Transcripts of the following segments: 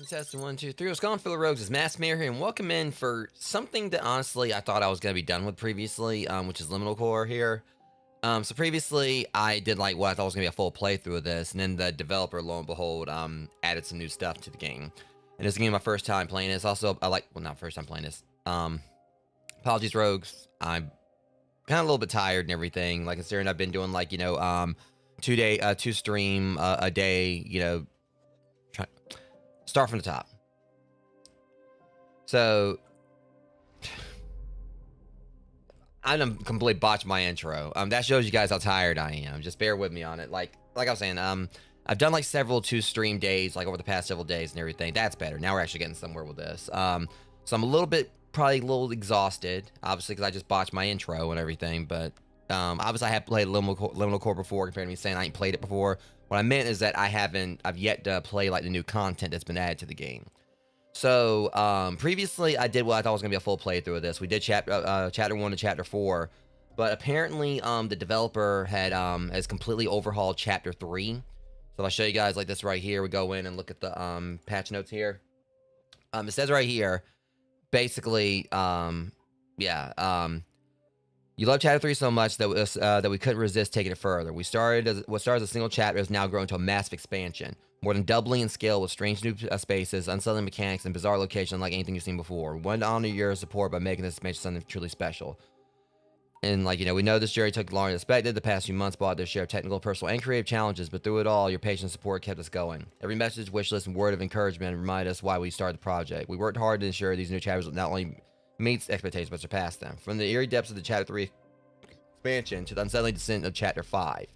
Testing, 1, 2, 3. What's going on, fellow rogues? It's Mass Mayor here, and welcome in for something that honestly I thought I was going to be done with previously, which is Liminalcore here. So previously I did like what I thought was going to be a full playthrough of this, and then the developer, lo and behold, added some new stuff to the game. And this is going to be my first time playing this. Also, not first time playing this. Apologies, rogues. I'm kind of a little bit tired and everything. Like, considering I've been doing like, you know, 2 stream a day, you know, start from the top. So I done completely botched my intro. That shows you guys how tired I am. Just bear with me on it. Like I was saying, I've done like several 2 stream days, like over the past several days and everything. That's better. Now we're actually getting somewhere with this. So I'm a little bit, probably a little exhausted, obviously, because I just botched my intro and everything. But obviously I have played Liminalcore before, compared to me saying I ain't played it before. What I meant is that I've yet to play like the new content that's been added to the game. So previously I did what I thought was gonna be a full playthrough of this. We did chapter 1 to chapter 4, but apparently the developer has completely overhauled chapter 3. So I'll show you guys like this right here. We go in and look at the patch notes here. It says right here, basically, you love chapter 3 so much that we couldn't resist taking it further. What started as a single chapter has now grown to a massive expansion, more than doubling in scale with strange new spaces, unsettling mechanics, and bizarre locations unlike anything you've seen before. We wanted to honor your support by making this expansion something truly special. And, like, you know, we know this journey took longer than expected. The past few months brought their share of technical, personal, and creative challenges, but through it all, your patience and support kept us going. Every message, wish list, and word of encouragement reminded us why we started the project. We worked hard to ensure these new chapters not only meet expectations, but surpass them. From the eerie depths of the chapter 3 expansion to the unsettling descent of chapter 5.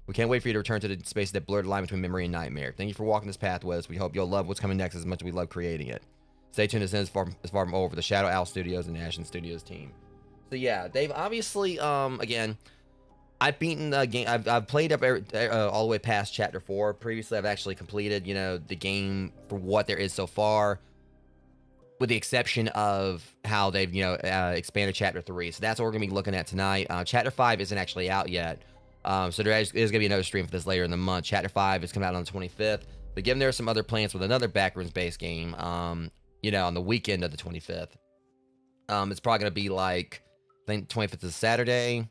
We can't wait for you to return to the space that blurred the line between memory and nightmare. Thank you for walking this path with us. We hope you'll love what's coming next as much as we love creating it. Stay tuned as far from over the Shadow Owl Studios and Ashen Studios team. So yeah, they've obviously again, I've beaten the game. I've played up all the way past chapter 4. Previously, I've actually completed, you know, the game for what there is so far, with the exception of how they've, you know, expanded chapter 3. So that's what we're gonna be looking at tonight. Chapter 5 isn't actually out yet, So there is going to be another stream for this later in the month. Chapter 5 is coming out on the 25th. But given there are some other plans with another backrooms-based game, you know, on the weekend of the 25th, it's probably going to be like, I think 25th is a Saturday,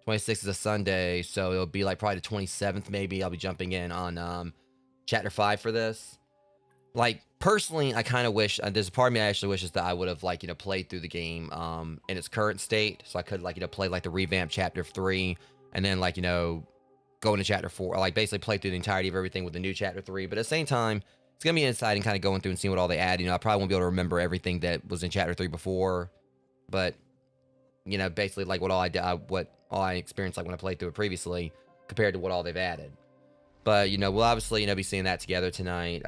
26th is a Sunday, so it'll be like probably the 27th maybe. I'll be jumping in on Chapter 5 for this. Like, personally, I kind of wish, there's a part of me I actually wishes that I would have, like, you know, played through the game in its current state, so I could, like, you know, play, like, the revamped Chapter 3, and then, like, you know, go into Chapter 4, or, like, basically play through the entirety of everything with the new Chapter 3, but at the same time, it's going to be exciting kind of going through and seeing what all they add. You know, I probably won't be able to remember everything that was in Chapter 3 before, but, you know, basically, like, what all I experienced, like, when I played through it previously, compared to what all they've added. But, you know, we'll obviously, you know, be seeing that together tonight.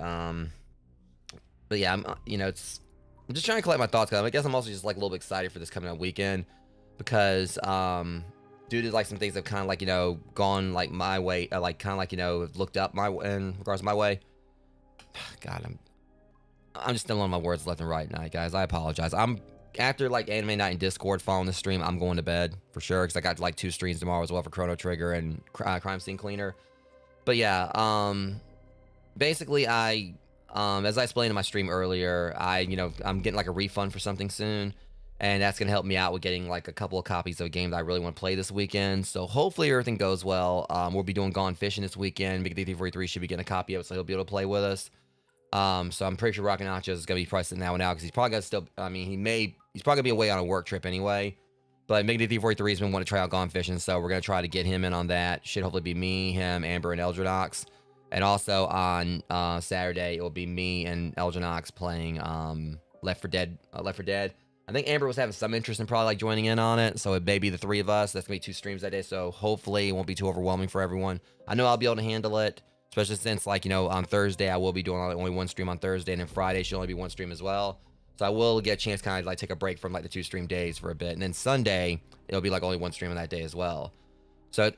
But yeah, you know, I'm just trying to collect my thoughts. I guess I'm also just like a little bit excited for this coming up weekend because, due to like some things that have kind of like, you know, gone like my way, like kind of like, you know, looked up in regards to my way. God, I'm just still on my words left and right tonight, guys. I apologize. After like anime night and Discord following the stream, I'm going to bed for sure because I got like 2 streams tomorrow as well for Chrono Trigger and Crime Scene Cleaner. But yeah, basically as I explained in my stream earlier, I'm getting like a refund for something soon, and that's gonna help me out with getting like a couple of copies of a game that I really want to play this weekend. So hopefully everything goes well. We'll be doing Gone Fishing this weekend. Big D343 should be getting a copy of it, so he'll be able to play with us. So I'm pretty sure Rockin' Nachos is gonna be pricing that one out because he's probably gonna still. I mean, he's probably gonna be away on a work trip anyway. But Big D343 has been wanting to try out Gone Fishing, so we're gonna try to get him in on that. Should hopefully be me, him, Amber, and Eldranox. And also on Saturday, it will be me and Eldranox playing Left 4 Dead. I think Amber was having some interest in probably like joining in on it, so it may be the 3 of us. That's gonna be 2 streams that day, so hopefully it won't be too overwhelming for everyone. I know I'll be able to handle it, especially since like, you know, on Thursday I will be doing only 1 stream on Thursday, and then Friday should only be 1 stream as well. So I will get a chance to kind of like take a break from like the 2 stream days for a bit, and then Sunday it'll be like only 1 stream on that day as well. So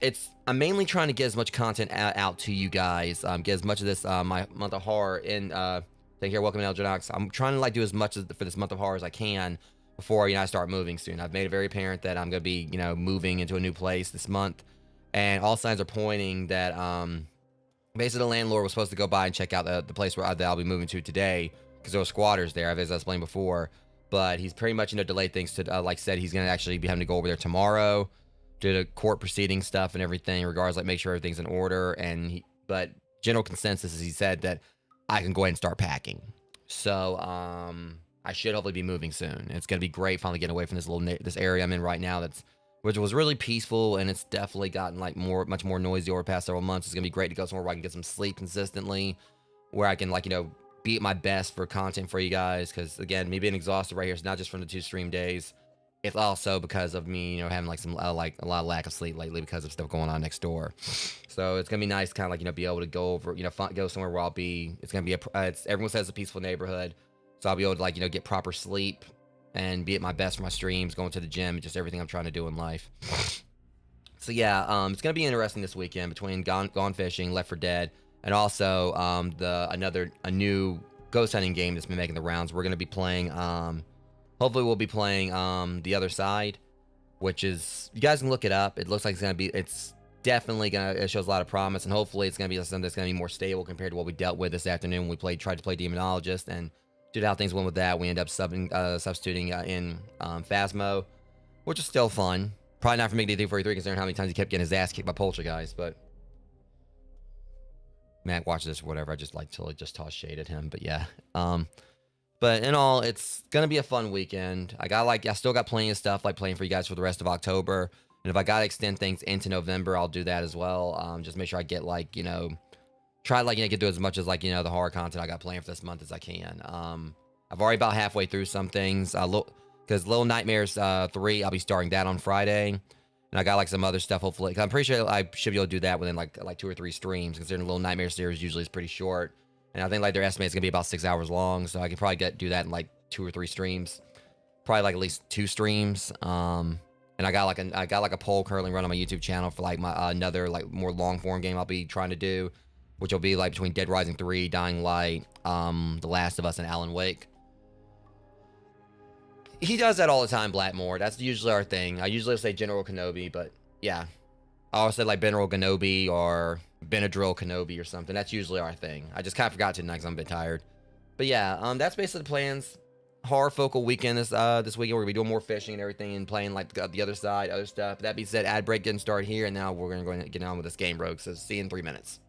I'm mainly trying to get as much content out to you guys, get as much of this my month of horror in. Thank you, welcome to Eldranox. I'm trying to like do as much for this month of horror as I can before, you know, I start moving soon. I've made it very apparent that I'm gonna be, you know, moving into a new place this month, and all signs are pointing that basically the landlord was supposed to go by and check out the place that I'll be moving to today because there were squatters there, as I explained before. But he's pretty much, you know, delayed things to like said he's gonna actually be having to go over there tomorrow. Do the court proceeding stuff and everything, regardless, like make sure everything's in order. But general consensus is he said that I can go ahead and start packing. So I should hopefully be moving soon. It's gonna be great finally getting away from this area I'm in right now. Which was really peaceful, and it's definitely gotten like much more noisy over the past several months. It's gonna be great to go somewhere where I can get some sleep consistently, where I can like, you know, be at my best for content for you guys. Because again, me being exhausted right here is not just from the 2 stream days. It's also because of me, you know, having like some like a lot of lack of sleep lately because of stuff going on next door. So it's gonna be nice, kind of like, you know, be able to go over, you know, go somewhere where I'll be. It's gonna be everyone says it's a peaceful neighborhood, so I'll be able to like, you know, get proper sleep and be at my best for my streams, going to the gym, just everything I'm trying to do in life. So yeah, it's gonna be interesting this weekend between Gone Fishing, Left 4 Dead, and also a new ghost hunting game that's been making the rounds. We're gonna be playing. Hopefully we'll be playing The Other Side, which is, you guys can look it up. It looks like it's definitely it shows a lot of promise, and hopefully it's gonna be something that's gonna be more stable compared to what we dealt with this afternoon when we tried to play Demonologist, and due to how things went with that, we ended up substituting in Phasmo, which is still fun. Probably not for Big D343 considering how many times he kept getting his ass kicked by Poltergeist, but Matt, watch this or whatever. I just like to just toss shade at him, but yeah. But in all, it's gonna be a fun weekend. I still got plenty of stuff like playing for you guys for the rest of October, and if I gotta extend things into November, I'll do that as well. Just make sure I get like, you know, try like, you know, get through as much as like, you know, the horror content I got planned for this month as I can. I've already about halfway through some things. Because Little Nightmares 3, I'll be starting that on Friday, and I got like some other stuff hopefully. Cause I'm pretty sure I should be able to do that within like 2 or 3 streams, considering the Little Nightmare series usually is pretty short. And I think like their estimate is gonna be about 6 hours long, so I can probably do that in like 2 or 3 streams, probably like at least 2 streams. And I got like a poll currently run on my YouTube channel for like my another like more long form game I'll be trying to do, which will be like between Dead Rising 3, Dying Light, The Last of Us, and Alan Wake. He does that all the time, Blackmore. That's usually our thing. I usually say General Kenobi, but yeah. I always said like Benadryl Kenobi or Benadryl Kenobi or something. That's usually our thing. I just kind of forgot to tonight because I'm a bit tired. But yeah, that's basically the plans. Horror focal weekend this weekend. We're gonna be doing more fishing and everything and playing like the other side, other stuff. That being said, ad break getting started here, and now we're gonna go and get on with this game, bro. So see you in 3 minutes.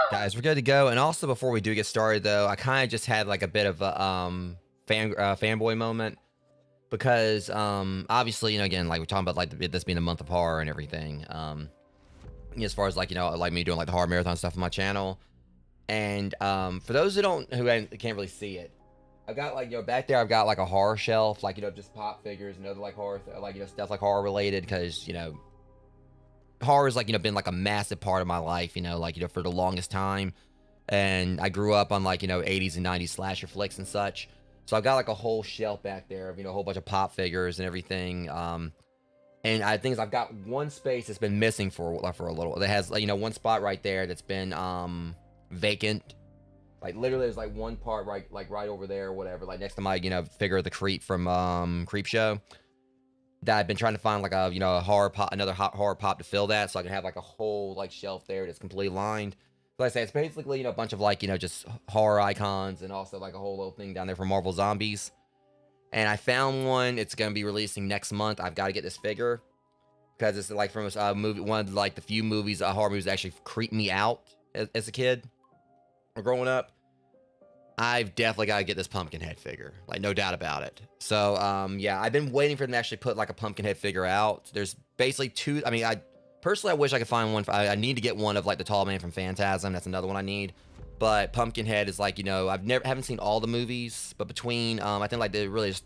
Guys, we're good to go. And also, before we do get started, though, I kind of just had like a bit of a fanboy moment because obviously, again, like we're talking about like this being a month of horror and everything. As far as like like me doing like the horror marathon stuff on my channel. And for those who can't really see it, I've got like back there I've got like a horror shelf, like just pop figures and other like horror like stuff like horror related because horror has like been like a massive part of my life, like for the longest time. And I grew up on like 80s and 90s slasher flicks and such. So I've got like a whole shelf back there of a whole bunch of pop figures and everything. And I think I've got one space that's been missing for a little. That has one spot right there that's been vacant. Like literally there's like one part right over there or whatever, like next to my figure of the Creep from Creep Show, that I've been trying to find like a horror pop, another horror pop to fill that, so I can have like a whole like shelf there that's completely lined. So like I say, it's basically a bunch of like just horror icons and also like a whole little thing down there for Marvel Zombies. And I found one. It's gonna be releasing next month. I've got to get this figure because it's like from a movie, one of like the few movies, horror movies that actually creeped me out as a kid or growing up. I've definitely got to get this Pumpkinhead figure, like no doubt about it. So yeah, I've been waiting for them to actually put like a Pumpkinhead figure out. There's basically two. I personally, I wish I could find one. I need to get one of like the tall man from Phantasm. That's another one I need. But Pumpkinhead is like, you know, haven't seen all the movies, but between I think like there really is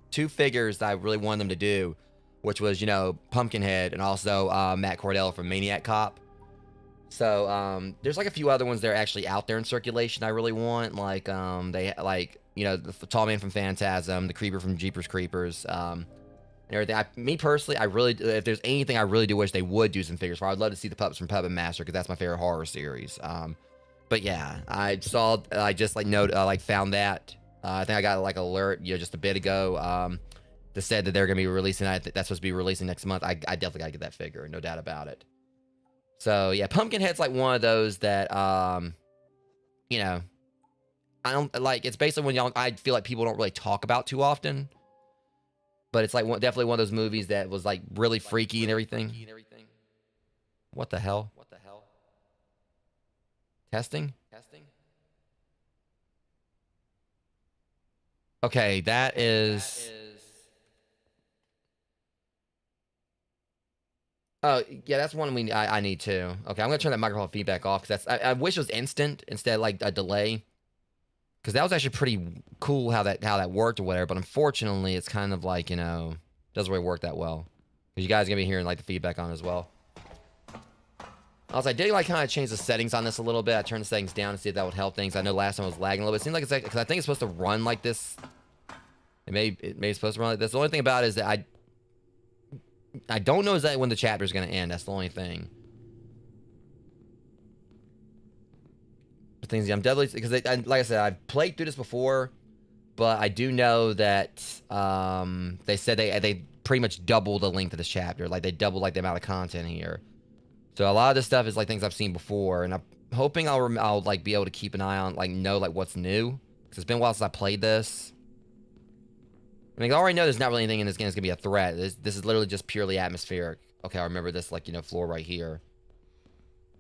2 figures that I really wanted them to do, which was, you know, Pumpkinhead and also Matt Cordell from Maniac Cop. So there's like a few other ones that are actually out there in circulation I really want, like they like, you know, the tall man from Phantasm, the creeper from Jeepers Creepers, and everything. Me personally, I really, if there's anything I really do wish they would do some figures for, I'd love to see the puppets from Puppet Master, because that's my favorite horror series. But yeah, I just like found that. I think I got like an alert, you know, just a bit ago. That said that they're gonna be releasing. That's supposed to be releasing next month. I definitely gotta get that figure, no doubt about it. So yeah, Pumpkinhead's like one of those that you know, I don't like. It's basically I feel like people don't really talk about too often. But it's like definitely one of those movies that was like really freaky and everything. What the hell? Testing? Okay, that is... Oh, yeah, that's one I need too. Okay, I'm gonna turn that microphone feedback off, because I wish it was instant instead of like a delay. Because that was actually pretty cool how that worked or whatever, but unfortunately it's kind of like, you know, doesn't really work that well. Because you guys are gonna be hearing like the feedback on it as well. Also, I did like kind of change the settings on this a little bit. I turned the settings down to see if that would help things. I know last time it was lagging a little bit. It seems like it's like, because I think it's supposed to run like this. It may be supposed to run like this. The only thing about it is that I don't know exactly when the chapter is going to end. That's the only thing. But things I'm definitely, because like I said, I've played through this before, but I do know that they said they pretty much doubled the length of this chapter. Like they doubled like the amount of content here. So a lot of this stuff is like things I've seen before, and I'm hoping I'll like be able to keep an eye on, like know like what's new, because it's been a while since I played this. I mean, I already know there's not really anything in this game that's gonna be a threat. This is literally just purely atmospheric. Okay, I remember this, like, you know, floor right here.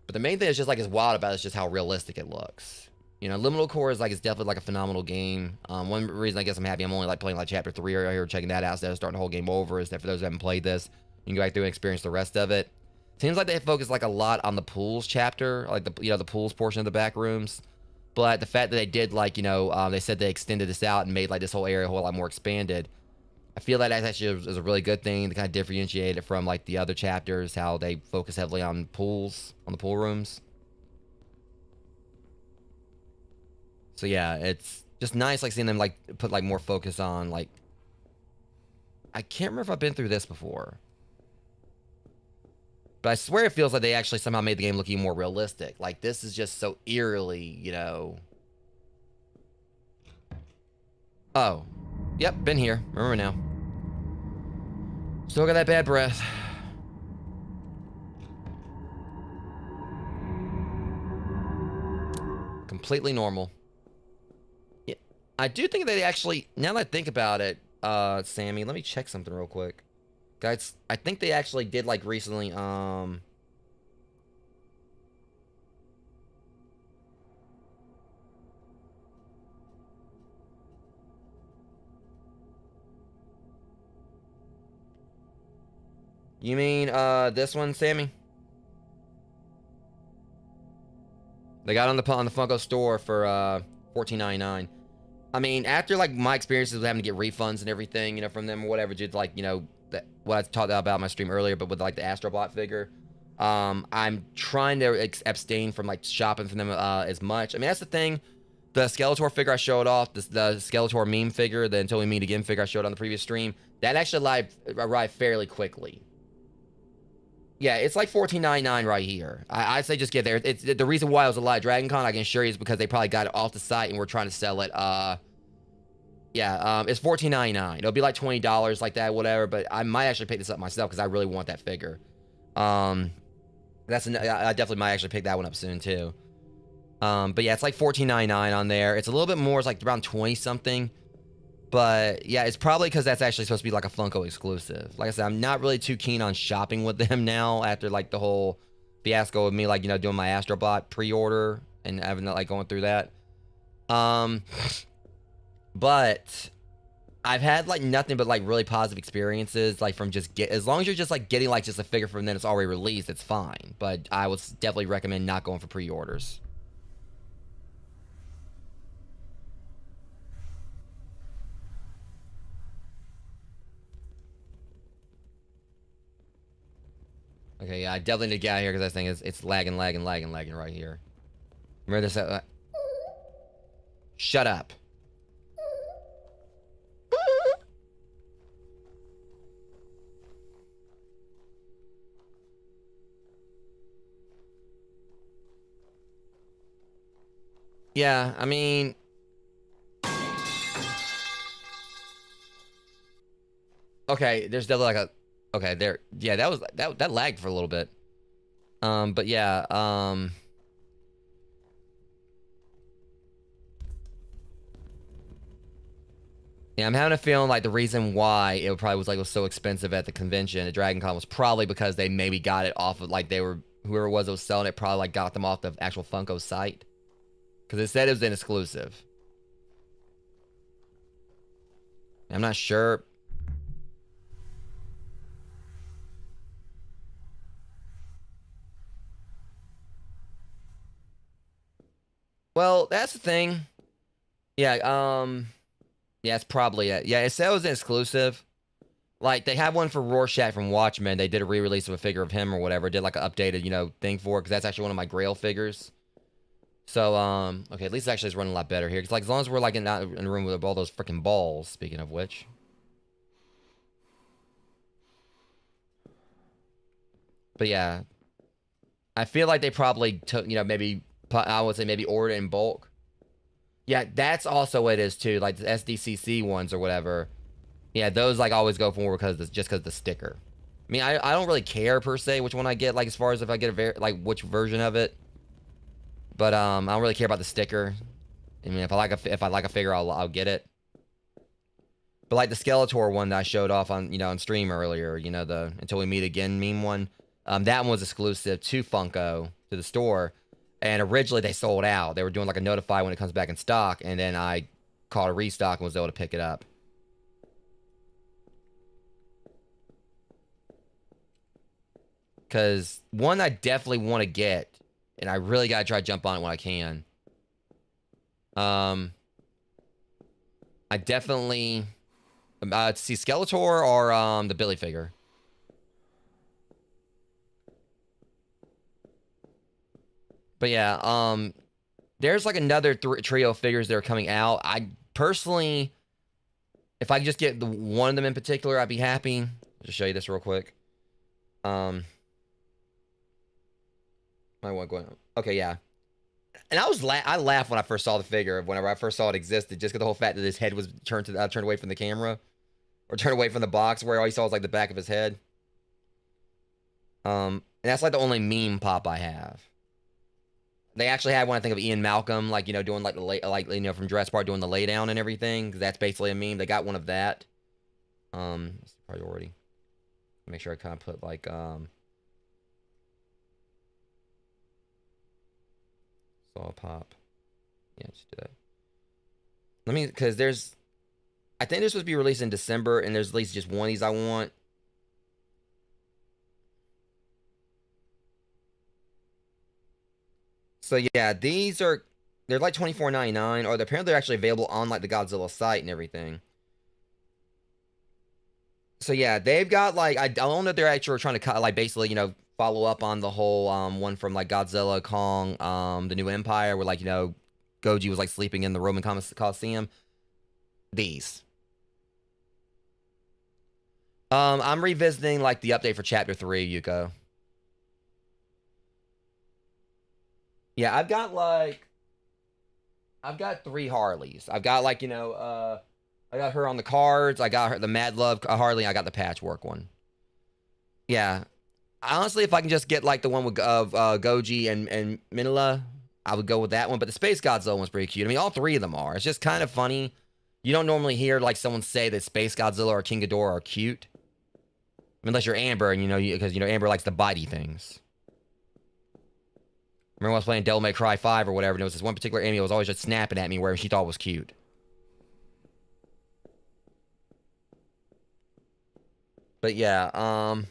But the main thing is just like is wild about it is just how realistic it looks. You know, Liminalcore is like, it's definitely like a phenomenal game. One reason I guess I'm happy I'm only like playing like chapter 3 right here, checking that out instead of starting the whole game over, is that for those who haven't played this, you can go back through and experience the rest of it. Seems like they focus like a lot on the pools chapter, like the, you know, the pools portion of the back rooms. But the fact that they did like, you know, they said they extended this out and made like this whole area a whole lot more expanded. I feel like that actually is a really good thing to kind of differentiate it from like the other chapters, how they focus heavily on pools, on the pool rooms. So yeah, it's just nice like seeing them like put like more focus on like, I can't remember if I've been through this before. But I swear it feels like they actually somehow made the game look even more realistic. Like, this is just so eerily, you know. Oh. Yep, been here. Remember now. Still got that bad breath. Completely normal. Yeah, I do think they actually, now that I think about it, Sammy, let me check something real quick. Guys, I think they actually did like recently, you mean, this one, Sammy? They got on the Funko store for, $14.99. I mean, after, like, my experiences with having to get refunds and everything, you know, from them or whatever, just, like, you know, what I talked about in my stream earlier, but with, like, the Astrobot figure, I'm trying to abstain from, like, shopping from them, as much. I mean, that's the thing. The Skeletor figure I showed off, the Skeletor meme figure, the Until We Meet Again figure I showed on the previous stream, that actually arrived fairly quickly. Yeah, it's like $14.99 right here. I'd say just get there. It's the reason why it was a live Dragon Con, I can assure you, is because they probably got it off the site and we're trying to sell it. Yeah, it's $14.99. It'll be like $20 like that, whatever, but I might actually pick this up myself because I really want that figure. I definitely might actually pick that one up soon too. But yeah, it's like $14.99 on there. It's a little bit more, it's like around 20 something. But yeah, it's probably because that's actually supposed to be like a Funko exclusive. Like I said, I'm not really too keen on shopping with them now after like the whole fiasco of me, like, you know, doing my Astrobot pre-order and having like going through that. But I've had like nothing but like really positive experiences, like from just as long as you're just like getting like just a figure from them that's already released, it's fine. But I would definitely recommend not going for pre-orders. Okay, yeah, I definitely need to get out of here because that thing is it's lagging right here. Remember this? Shut up. Yeah, I mean, okay, there's definitely like a, okay, there, yeah, that lagged for a little bit. But yeah, yeah, I'm having a feeling like the reason why it probably was so expensive at the convention at Dragon Con was probably because they maybe got it off of like they were whoever it was that was selling it probably like got them off the actual Funko site because it said it was an exclusive. I'm not sure. Well, that's the thing. Yeah, yeah, it's probably it. Yeah, it said it was an exclusive. Like they have one for Rorschach from Watchmen. They did a re-release of a figure of him or whatever. Did like an updated, thing for it because that's actually one of my Grail figures. So, okay, at least actually it's running a lot better here. Because like as long as we're like in a room with all those freaking balls. Speaking of which, but yeah, I feel like they probably took, maybe I would say maybe order in bulk. Yeah, that's also what it is too. Like the SDCC ones or whatever. Yeah, those like always go for just because the sticker. I mean, I don't really care per se which one I get. Like as far as if I get like which version of it. But I don't really care about the sticker. I mean, if I like a figure, I'll get it. But like the Skeletor one that I showed off on stream earlier, the Until We Meet Again meme one, that one was exclusive to Funko to the store, and originally they sold out. They were doing like a notify when it comes back in stock, and then I caught a restock and was able to pick it up. Because one I definitely want to get, and I really gotta try to jump on it when I can. I definitely see Skeletor or the Billy figure. But yeah, there's like another trio of figures that are coming out. I personally, if I could just get one of them in particular, I'd be happy. I'll just show you this real quick. I want going. Okay, yeah. And I laughed when I first saw the figure. Whenever I first saw it existed, just because the whole fact that his head was turned away from the camera, or turned away from the box, where all you saw was like the back of his head. And that's like the only meme pop I have. They actually had one, I think, of Ian Malcolm, like doing like the from Jurassic Park, doing the lay down and everything, because that's basically a meme. They got one of that. Priority. Make sure I kind of put like saw pop. Yeah, just do that. Let me, because I think they're supposed to be released in December, and there's at least just one of these I want. So yeah, they're like $24.99, or apparently they're actually available on like the Godzilla site and everything. So yeah, they've got like I don't know if they're actually trying to like basically follow up on the whole one from like Godzilla Kong the New Empire where like Goji was like sleeping in the Roman Coliseum. These. I'm revisiting like the update for Chapter 3, Yuko. Yeah, I've got 3 Harleys. I've got like I got her on the cards. I got her the Mad Love Harley. I got the patchwork one. Yeah, honestly, if I can just get like the one with Goji and Minilla, I would go with that one. But the Space Godzilla one's pretty cute. I mean, all 3 of them are. It's just kind of funny. You don't normally hear like someone say that Space Godzilla or King Ghidorah are cute, unless you're Amber and because Amber likes the bitey things. Remember when I was playing Devil May Cry 5 or whatever, and there was this one particular enemy that was always just snapping at me where she thought was cute. But yeah, well,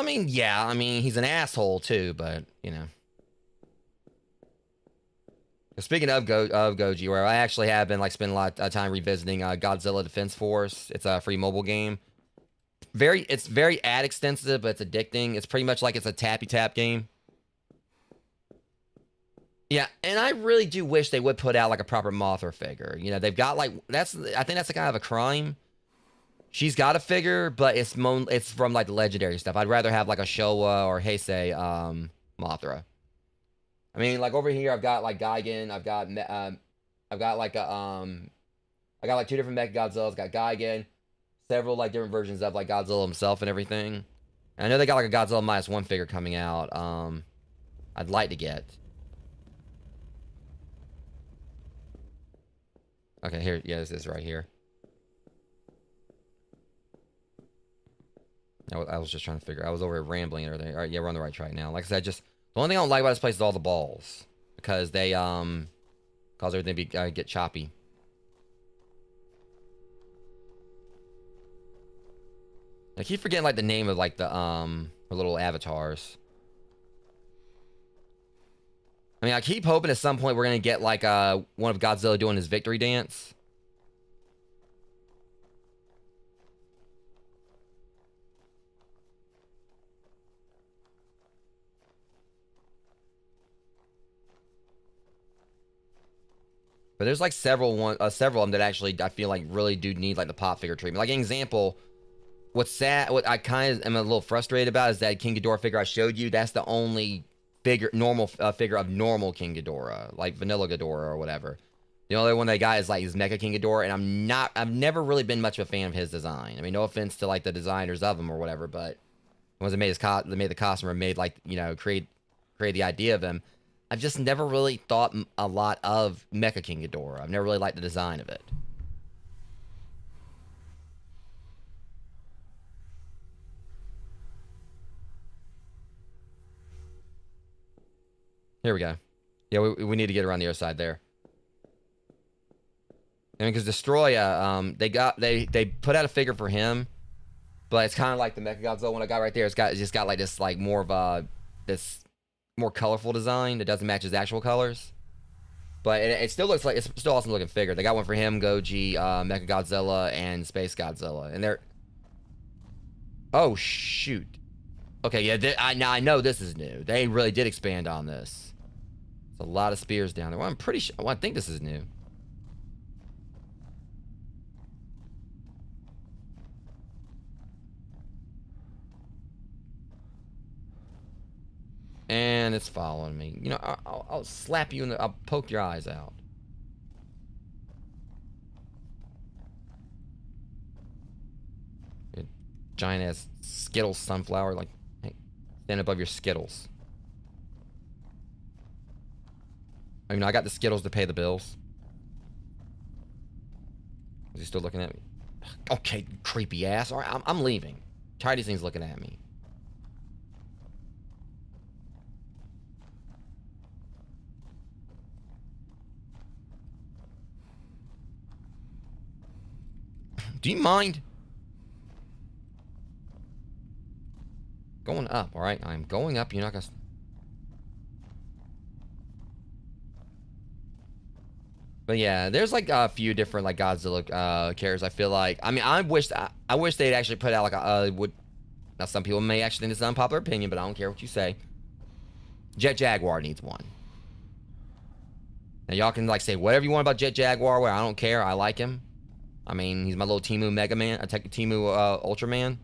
I mean, yeah, I mean, he's an asshole too, but Speaking of Goji, where I actually have been like spending a lot of time revisiting Godzilla Defense Force. It's a free mobile game. it's very ad extensive, but it's addicting. It's pretty much like it's a tappy tap game. Yeah, and I really do wish they would put out like a proper Mothra figure. You know, they've got like I think that's a kind of a crime. She's got a figure, but it's from like the legendary stuff. I'd rather have like a Showa or Heisei Mothra. I mean, like over here, I've got like Gigan. I've got like I got like 2 different Mecha Godzillas. Got Gigan, several like different versions of like Godzilla himself and everything. And I know they got like a Godzilla -1 figure coming out. I'd like to get. Okay, here, yeah, this is right here. I was just trying to figure. I was over here rambling and everything. All right, yeah, we're on the right track now. Like I said, just the only thing I don't like about this place is all the balls because they cause everything to get choppy. I keep forgetting like the name of like the little avatars. I mean, I keep hoping at some point we're gonna get like one of Godzilla doing his victory dance. But there's like several of them that actually I feel like really do need like the pop figure treatment. Like an example, what's sad, what I kind of am a little frustrated about is that King Ghidorah figure I showed you. That's the only normal figure of normal King Ghidorah, like vanilla Ghidorah or whatever. The only one they got is like his Mecha King Ghidorah, and I've never really been much of a fan of his design. I mean, no offense to like the designers of him or whatever, but the ones that made the costume or made like, you know, create the idea of him. I've just never really thought a lot of Mecha King Ghidorah. I've never really liked the design of it. Here we go. Yeah, we need to get around the other side there. I mean, because Destroya, they put out a figure for him, but it's kind of like the Mechagodzilla one I got right there. It's just got like this like more of a this more colorful design that doesn't match his actual colors. But it still looks like it's still awesome looking figure. They got one for him, Goji, Mechagodzilla, and Space Godzilla, and they're. Oh shoot. Okay, yeah. Now I know this is new. They really did expand on this. There's a lot of spears down there. Well, I'm pretty sure. Well, I think this is new. And it's following me. You know, I'll slap you in the. I'll poke your eyes out. Your giant ass Skittles sunflower, like, hey, stand above your Skittles. I mean, I got the Skittles to pay the bills. Is he still looking at me? Okay, creepy ass. All right, I'm leaving. Tired of these things looking at me. Do you mind? Going up, alright? I'm going up. You're not gonna... But yeah, there's like a few different like Godzilla characters. I feel like... I mean, I wish they'd actually put out like a... Now, some people may actually think this is an unpopular opinion, but I don't care what you say. Jet Jaguar needs one. Now, y'all can like say whatever you want about Jet Jaguar, where I don't care. I like him. I mean, he's my little Timu Mega Man, Timu Ultraman.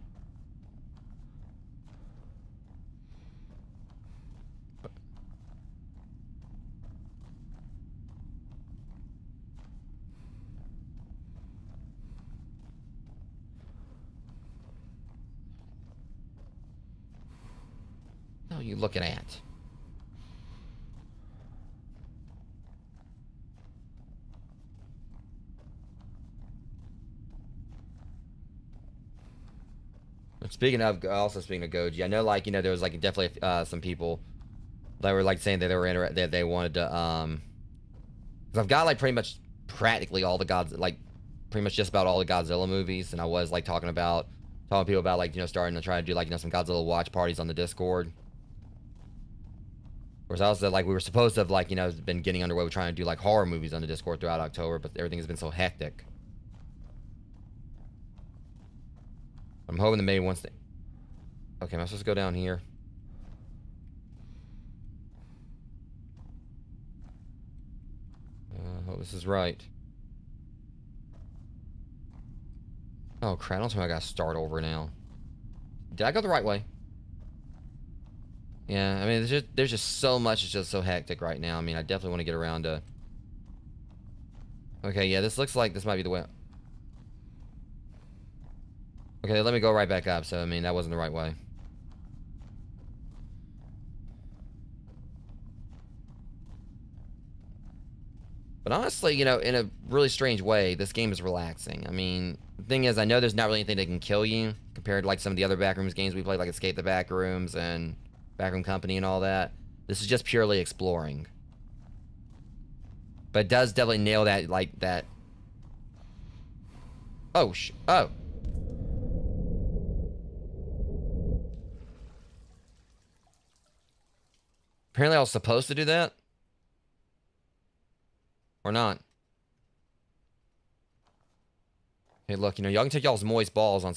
What are you looking at? Speaking of Goji, I know like, you know, there was like definitely some people that were like saying that they were that they wanted to because I've got like practically all the pretty much just about all the Godzilla movies, and I was like talking to people about like, you know, starting to try to do like, you know, some Godzilla watch parties on the Discord. Whereas I was like, we were supposed to have like, you know, been getting underway with trying to do like horror movies on the Discord throughout October, but everything has been so hectic. I'm hoping that maybe once they... Okay, am I supposed to go down here? I hope this is right. Oh, crap. I don't think I gotta start over now. Did I go the right way? Yeah, I mean, there's just so much. It's just so hectic right now. I mean, I definitely want to get around to... Okay, yeah, this looks like this might be the way... Okay, let me go right back up. So, I mean, that wasn't the right way. But honestly, you know, in a really strange way, this game is relaxing. I mean, the thing is, I know there's not really anything that can kill you compared to like some of the other Backrooms games we played, like Escape the Backrooms and Backroom Company and all that. This is just purely exploring. But it does definitely nail that, like, that... Oh, oh. Apparently I was supposed to do that. Or not. Hey, look, you know, y'all can take y'all's moist balls on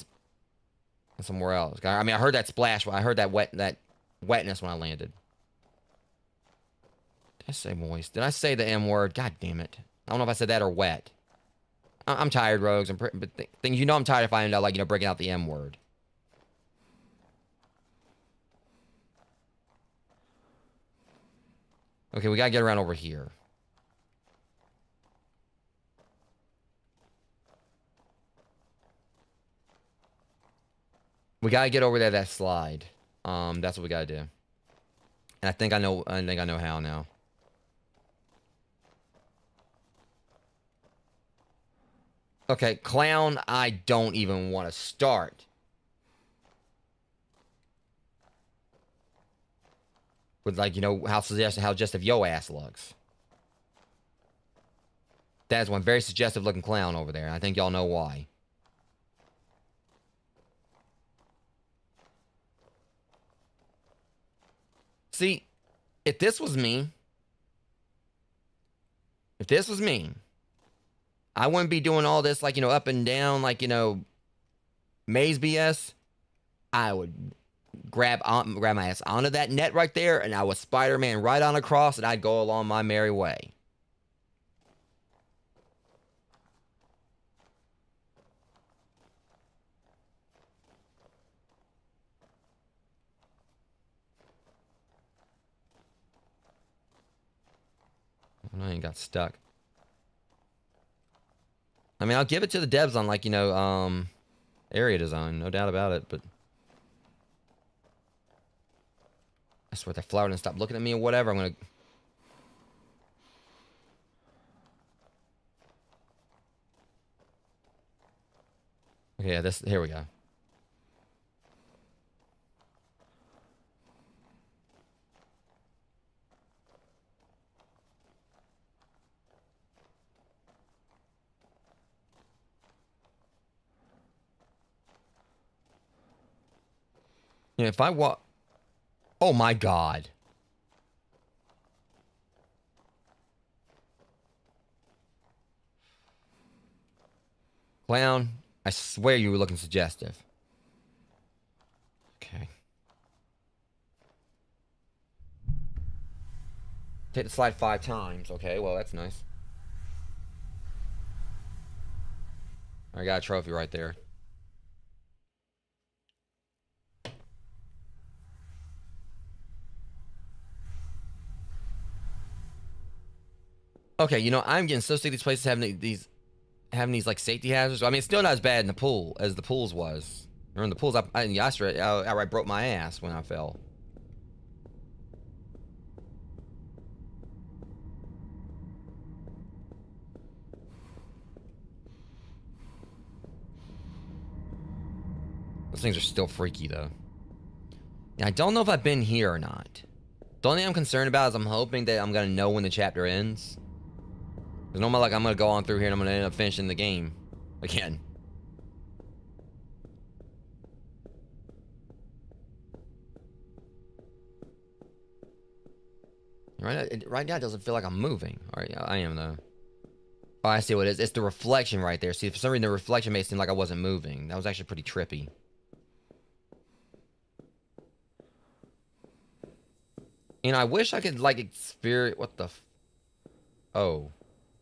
somewhere else. I mean, I heard that splash. I heard that wetness when I landed. Did I say moist? Did I say the M word? God damn it. I don't know if I said that or wet. I'm tired, Rogues. But things, you know, I'm tired if I end up, like, you know, breaking out the M word. Okay, we gotta get around over here. We gotta get over there, that slide. That's what we gotta do. And I think I know how now. Okay, clown, I don't even want to start. With, like, you know, how suggestive yo ass looks. That is one very suggestive looking clown over there. I think y'all know why. See, if this was me, I wouldn't be doing all this, like, you know, up and down, like, you know, maze BS. I would grab my ass onto that net right there, and I would Spider-Man right on across, and I'd go along my merry way. I ain't got stuck. I mean, I'll give it to the devs on, like, you know, area design, no doubt about it, but I swear that flower didn't stop looking at me or whatever. I'm gonna... Okay, yeah, here we go. Yeah, if I walk... Oh my god. Clown, I swear you were looking suggestive. Okay. Take the slide 5 times. Okay, well, that's nice. I got a trophy right there. Okay, you know, I'm getting so sick of these places having these like safety hazards. I mean, it's still not as bad in the pool as the pools was. Or in the pools, I outright broke my ass when I fell. Those things are still freaky, though. Yeah, I don't know if I've been here or not. The only thing I'm concerned about is I'm hoping that I'm going to know when the chapter ends. Because normally, like, I'm going to go on through here and I'm going to end up finishing the game again. Right now, it doesn't feel like I'm moving. All right, yeah, I am, though. Oh, I see what it is. It's the reflection right there. See, for some reason, the reflection made it seem like I wasn't moving. That was actually pretty trippy. You know, I wish I could like experience what the. Oh,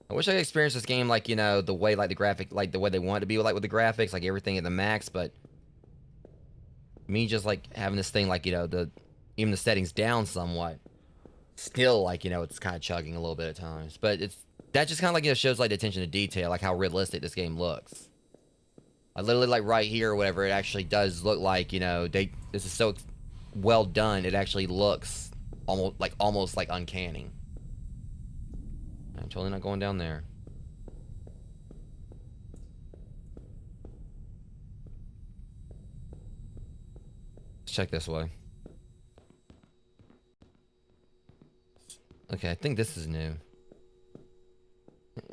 I wish I could experience this game like, you know, the way like the graphic, like the way they want it to be like with the graphics, like everything at the max. But me just like having this thing like, you know, the even the settings down somewhat, still like, you know, it's kind of chugging a little bit at times. But it's that just kind of like, you know, shows like the attention to detail, like how realistic this game looks. I literally like right here or whatever, it actually does look like, you know, this is so well done. It actually looks almost like uncanny. I'm totally not going down there. Let's check this way. Okay, I think this is new.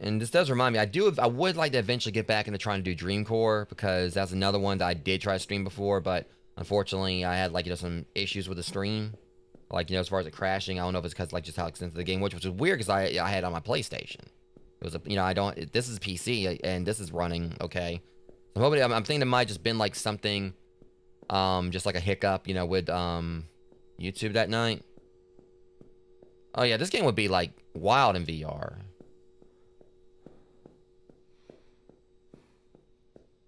And this does remind me, I would like to eventually get back into trying to do Dreamcore, because that's another one that I did try to stream before, but unfortunately I had like, you know, some issues with the stream. Like, you know, as far as it crashing, I don't know if it's because like just how extensive the game, which was weird because I had it on my PlayStation. It was a, you know, this is PC and this is running okay. So I'm thinking it might just been like something, just like a hiccup, you know, with YouTube that night. Oh yeah, this game would be like wild in VR.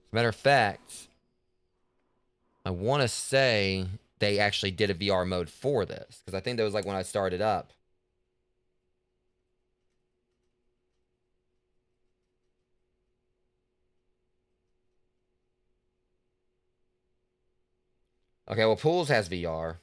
As a matter of fact, I want to say they actually did a VR mode for this, because I think that was like when I started up. Okay, well, Pools has VR.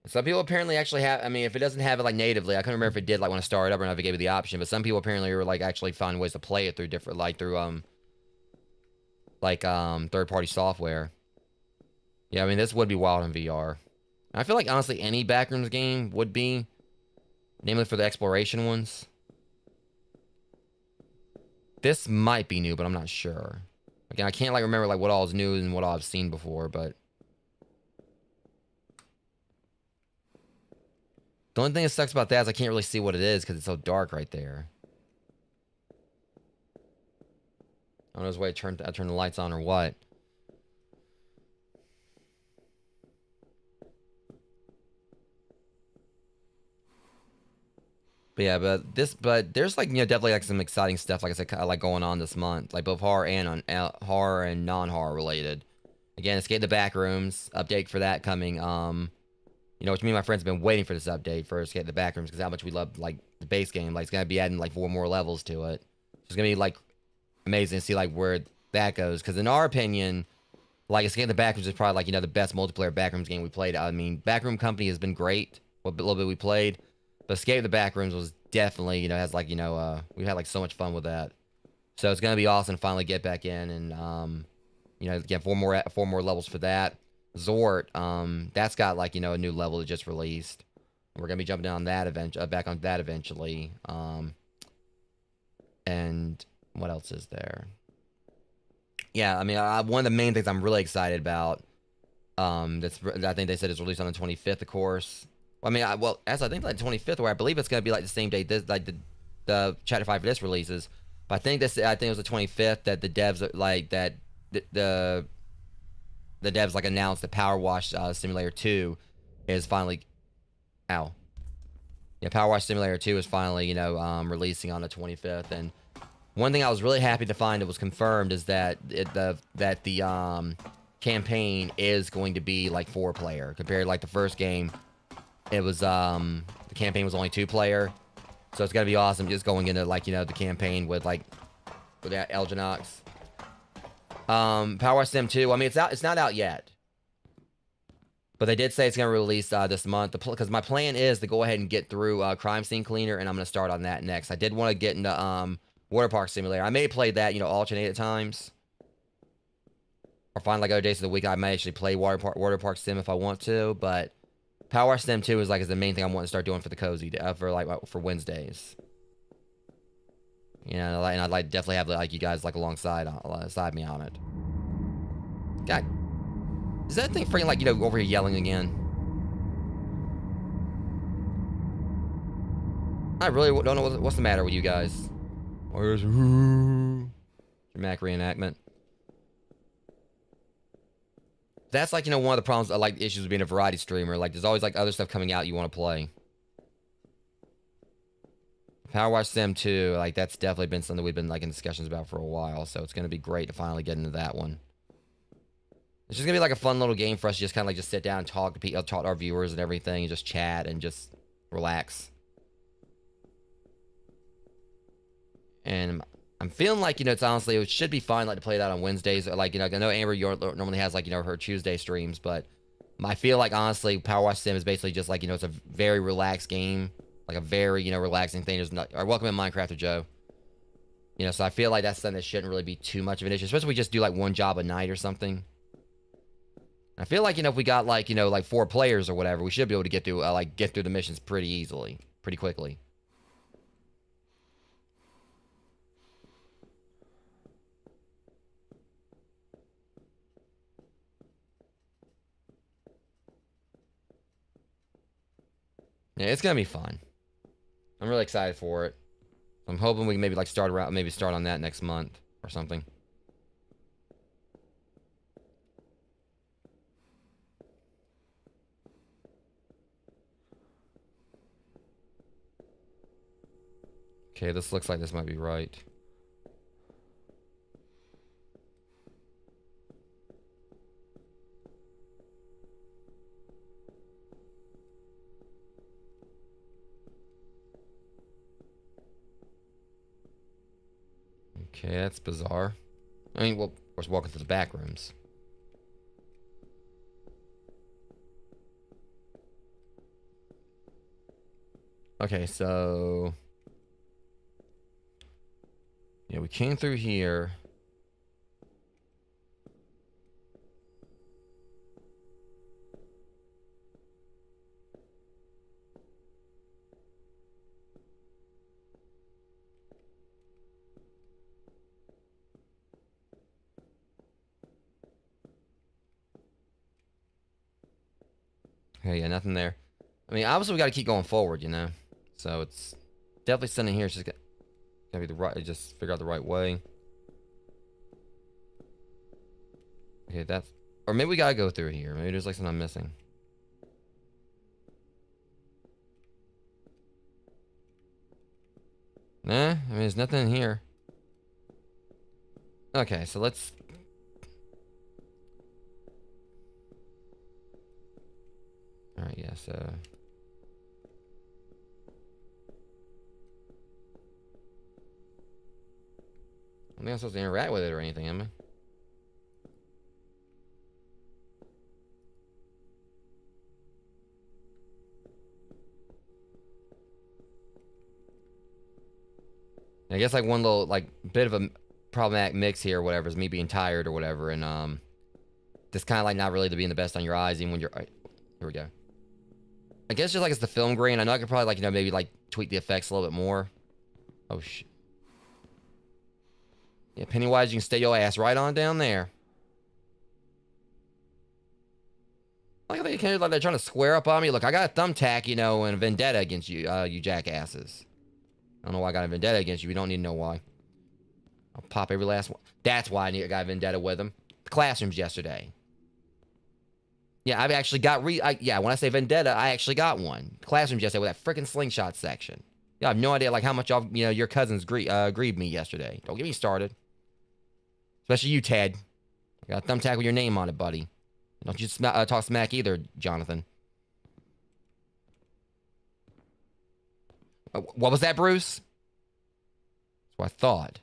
Some people apparently actually have, I mean, if it doesn't have it like natively, I couldn't remember if it did like when I started up or not, if it gave you the option, but some people apparently were like actually find ways to play it through different, like through, third-party software. Yeah, I mean, this would be wild in VR. I feel like, honestly, any Backrooms game would be, namely for the exploration ones. This might be new, but I'm not sure. Again, I can't, like, remember, like, what all is new and what all I've seen before, but... The only thing that sucks about that is I can't really see what it is because it's so dark right there. I don't know why I turned the lights on or what. But yeah, but there's like, you know, definitely like some exciting stuff, like I said, kind of like going on this month, like both horror and horror and non-horror related. Again, Escape the Backrooms update for that coming. You know, which me and my friends have been waiting for this update for Escape the Backrooms because how much we love like the base game. Like it's gonna be adding like 4 more levels to it. It's gonna be like amazing to see like where that goes. Because in our opinion, like Escape the Backrooms is probably like, you know, the best multiplayer Backrooms game we played. I mean, Backroom Company has been great. What little bit we played. But Escape the Backrooms was definitely, you know, has like, you know, we had like so much fun with that. So it's gonna be awesome to finally get back in and you know, get 4 more levels for that. Zort, that's got like, you know, a new level that just released. We're gonna be jumping on that back on that eventually. And what else is there? Yeah, I mean, one of the main things I'm really excited about, I think they said is released on the 25th, of course. Well, I mean, well, as I think like the 25th, where I believe it's gonna be like the same day this, like the Chapter 5 for this releases. But I think it was the 25th that the devs like that the devs like announced that Power Wash Simulator 2 is finally ow. Yeah, Power Wash Simulator 2 is finally, you know, releasing on the 25th. And one thing I was really happy to find that was confirmed is that the campaign is going to be like 4-player compared to like the first game. It was the campaign was only 2-player. So it's gonna be awesome just going into like, you know, the campaign with that Elginox. Power Sim 2, I mean, it's not out yet. But they did say it's going to release this month. Because my plan is to go ahead and get through Crime Scene Cleaner, and I'm going to start on that next. I did want to get into Water Park Simulator. I may play that, you know, alternate at times. Or find like other days of the week I may actually play Water Park Sim if I want to. But Power Sim 2 is the main thing I want to start doing for the cozy for Wednesdays. You know, and I'd like definitely have like you guys like alongside me on it. God, is that thing freaking like, you know, over here yelling again? I really don't know what's the matter with you guys. Where's dramatic reenactment? That's like, you know, one of the problems, like issues with being a variety streamer. Like, there's always like other stuff coming out you want to play. Power Wash Sim 2, like that's definitely been something we've been like in discussions about for a while. So it's gonna be great to finally get into that one. It's just gonna be like a fun little game for us to just kind of like just sit down and talk to people, talk to our viewers and everything, and just chat and just relax. And I'm feeling like, you know, it's honestly, it should be fun like to play that on Wednesdays. Like, you know, I know Amber normally has like, you know, her Tuesday streams, but I feel like honestly, Power Wash Sim is basically just like, you know, it's a very relaxed game, like a very, you know, relaxing thing. There's not. Or welcome in Minecrafter Joe. You know, so I feel like that's something that shouldn't really be too much of an issue, especially if we just do like one job a night or something. I feel like, you know, if we got like, you know, like 4 players or whatever, we should be able to get through the missions pretty easily, pretty quickly. Yeah, it's gonna be fun. I'm really excited for it. I'm hoping we can maybe like start on that next month or something. Okay, this looks like this might be right. Okay, that's bizarre. I mean, well, of course, walking through the back rooms. Okay, so yeah, we came through here. Okay, yeah, nothing there. I mean, obviously we got to keep going forward, you know. So it's definitely something here. It's just gotta be the right. Just figure out the right way. Okay, that's. Or maybe we gotta go through here. Maybe there's like something I'm missing. Nah, I mean, there's nothing in here. Okay, so let's. Alright, yeah, so. I don't think I'm supposed to interact with it or anything, am I? I guess like one little like bit of a problematic mix here or whatever is me being tired or whatever, and just kind of like not really to being the best on your eyes even when you're. Right, here we go. I guess just like it's the film grain. I know I could probably like, you know, maybe like tweak the effects a little bit more. Oh shit. Yeah, Pennywise, you can stay your ass right on down there. Like they kind of like they're trying to square up on me. Look, I got a thumbtack, you know, and a vendetta against you, you jackasses. I don't know why I got a vendetta against you. We don't need to know why. I'll pop every last one. That's why I got a vendetta with him. The classrooms yesterday. Yeah, I've actually got yeah, when I say vendetta, I actually got one. Classrooms yesterday with that freaking slingshot section. Yeah, I have no idea like how much y'all, you know, your cousins grieved me yesterday. Don't get me started. Especially you, Ted. I got a thumbtack with your name on it, buddy. Don't you talk smack either, Jonathan. What was that, Bruce? That's what I thought.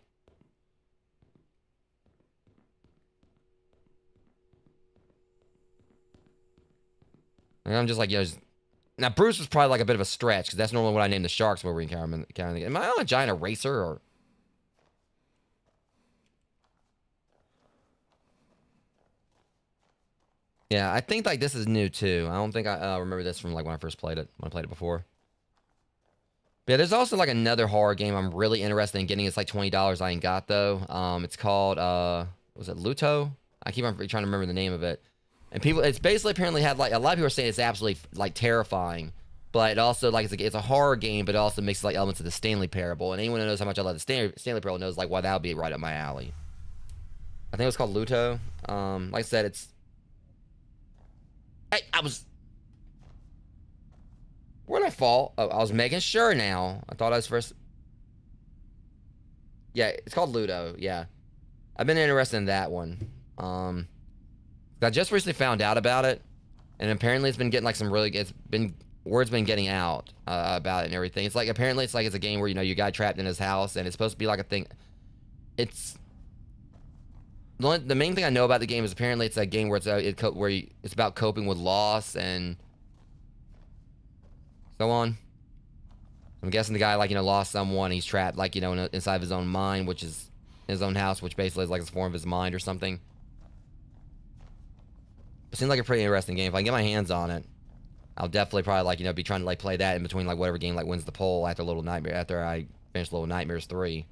And I'm just like, you know, now Bruce was probably like a bit of a stretch because that's normally what I name the sharks where we encounter. Am I on a giant eraser or? Yeah, I think like this is new too. I don't think I remember this from like when I first played it. When I played it before. But yeah, there's also like another horror game I'm really interested in getting. It's like $20. I ain't got though. It's called was it Luto? I keep on trying to remember the name of it. And people, it's basically apparently had like a lot of people are saying it's absolutely like terrifying, but it also like it's a horror game, but it also mixes like elements of the Stanley Parable. And anyone who knows how much I love the Stanley Parable knows like why that would be right up my alley. I think it was called Luto. Like I said, it's Hey, where'd I fall? Oh, I was making sure now. I thought I was first. Yeah, it's called Ludo. Yeah. I've been interested in that one. I just recently found out about it, and apparently it's been getting like some really, word's been getting out about it and everything. It's like, apparently it's like it's a game where, you know, you got trapped in his house, and it's supposed to be like a thing. It's, the main thing I know about the game is apparently it's a game where it's about coping with loss and so on. I'm guessing the guy, like, you know, lost someone. He's trapped, like, you know, inside of his own mind, which is his own house, which basically is like a form of his mind or something. It seems like a pretty interesting game. If I can get my hands on it, I'll definitely probably, like, you know, be trying to like play that in between like whatever game like wins the poll after I finish Little Nightmares 3.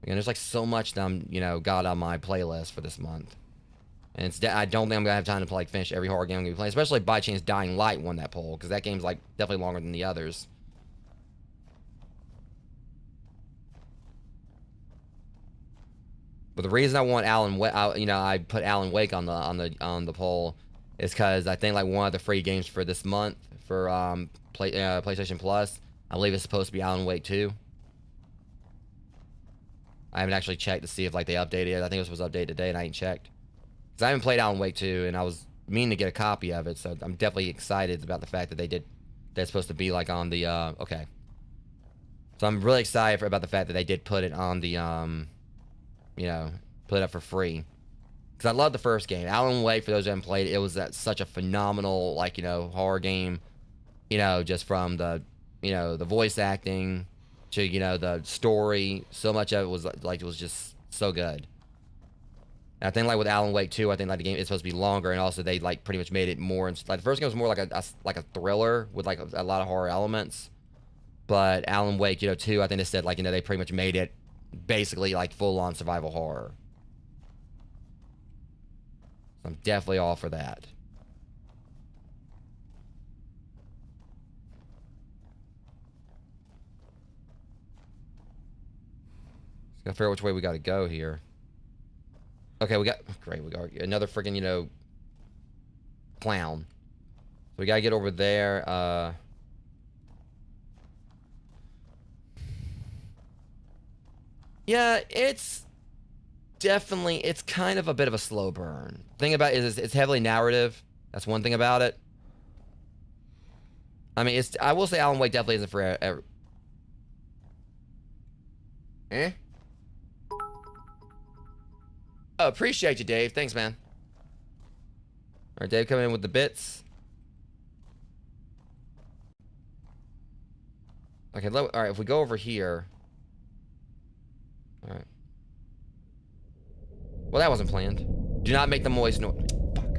Again, there's like so much that I'm, you know, got on my playlist for this month. And I don't think I'm gonna have time to like finish every horror game I'm gonna be playing, especially by chance Dying Light won that poll, because that game's like definitely longer than the others. But the reason I want I put Alan Wake on the poll is because I think like one of the free games for this month for PlayStation Plus, I believe it's supposed to be Alan Wake 2. I haven't actually checked to see if like they updated it. I think it was supposed to update today, and I ain't checked because I haven't played Alan Wake 2, and I was meaning to get a copy of it. So I'm definitely excited about the fact that that's supposed to be like on the okay. So I'm really excited about the fact that they did put it on the you know, put it up for free. Because I love the first game. Alan Wake, for those who haven't played it, it was such a phenomenal, like, you know, horror game. You know, just from the, you know, the voice acting to, you know, the story. So much of it was, like, it was just so good. And I think, like, with Alan Wake 2, I think, like, the game is supposed to be longer. And also, they, like, pretty much made it more... Like, the first game was more like a thriller with, like, a lot of horror elements. But Alan Wake, you know, 2, I think they said, like, you know, they pretty much made it basically like full-on survival horror. So I'm definitely all for that. Just gotta figure out which way we gotta go here. Okay, we got another freaking, you know, clown. So we gotta get over there. Yeah, it's kind of a bit of a slow burn. Thing about it is it's heavily narrative. That's one thing about it. I mean, I will say Alan Wake definitely isn't for Eh? Oh, appreciate you, Dave. Thanks, man. All right, Dave coming in with the bits. Okay, all right, if we go over here. All right. Well, that wasn't planned. Do not make the moist noise. Fuck.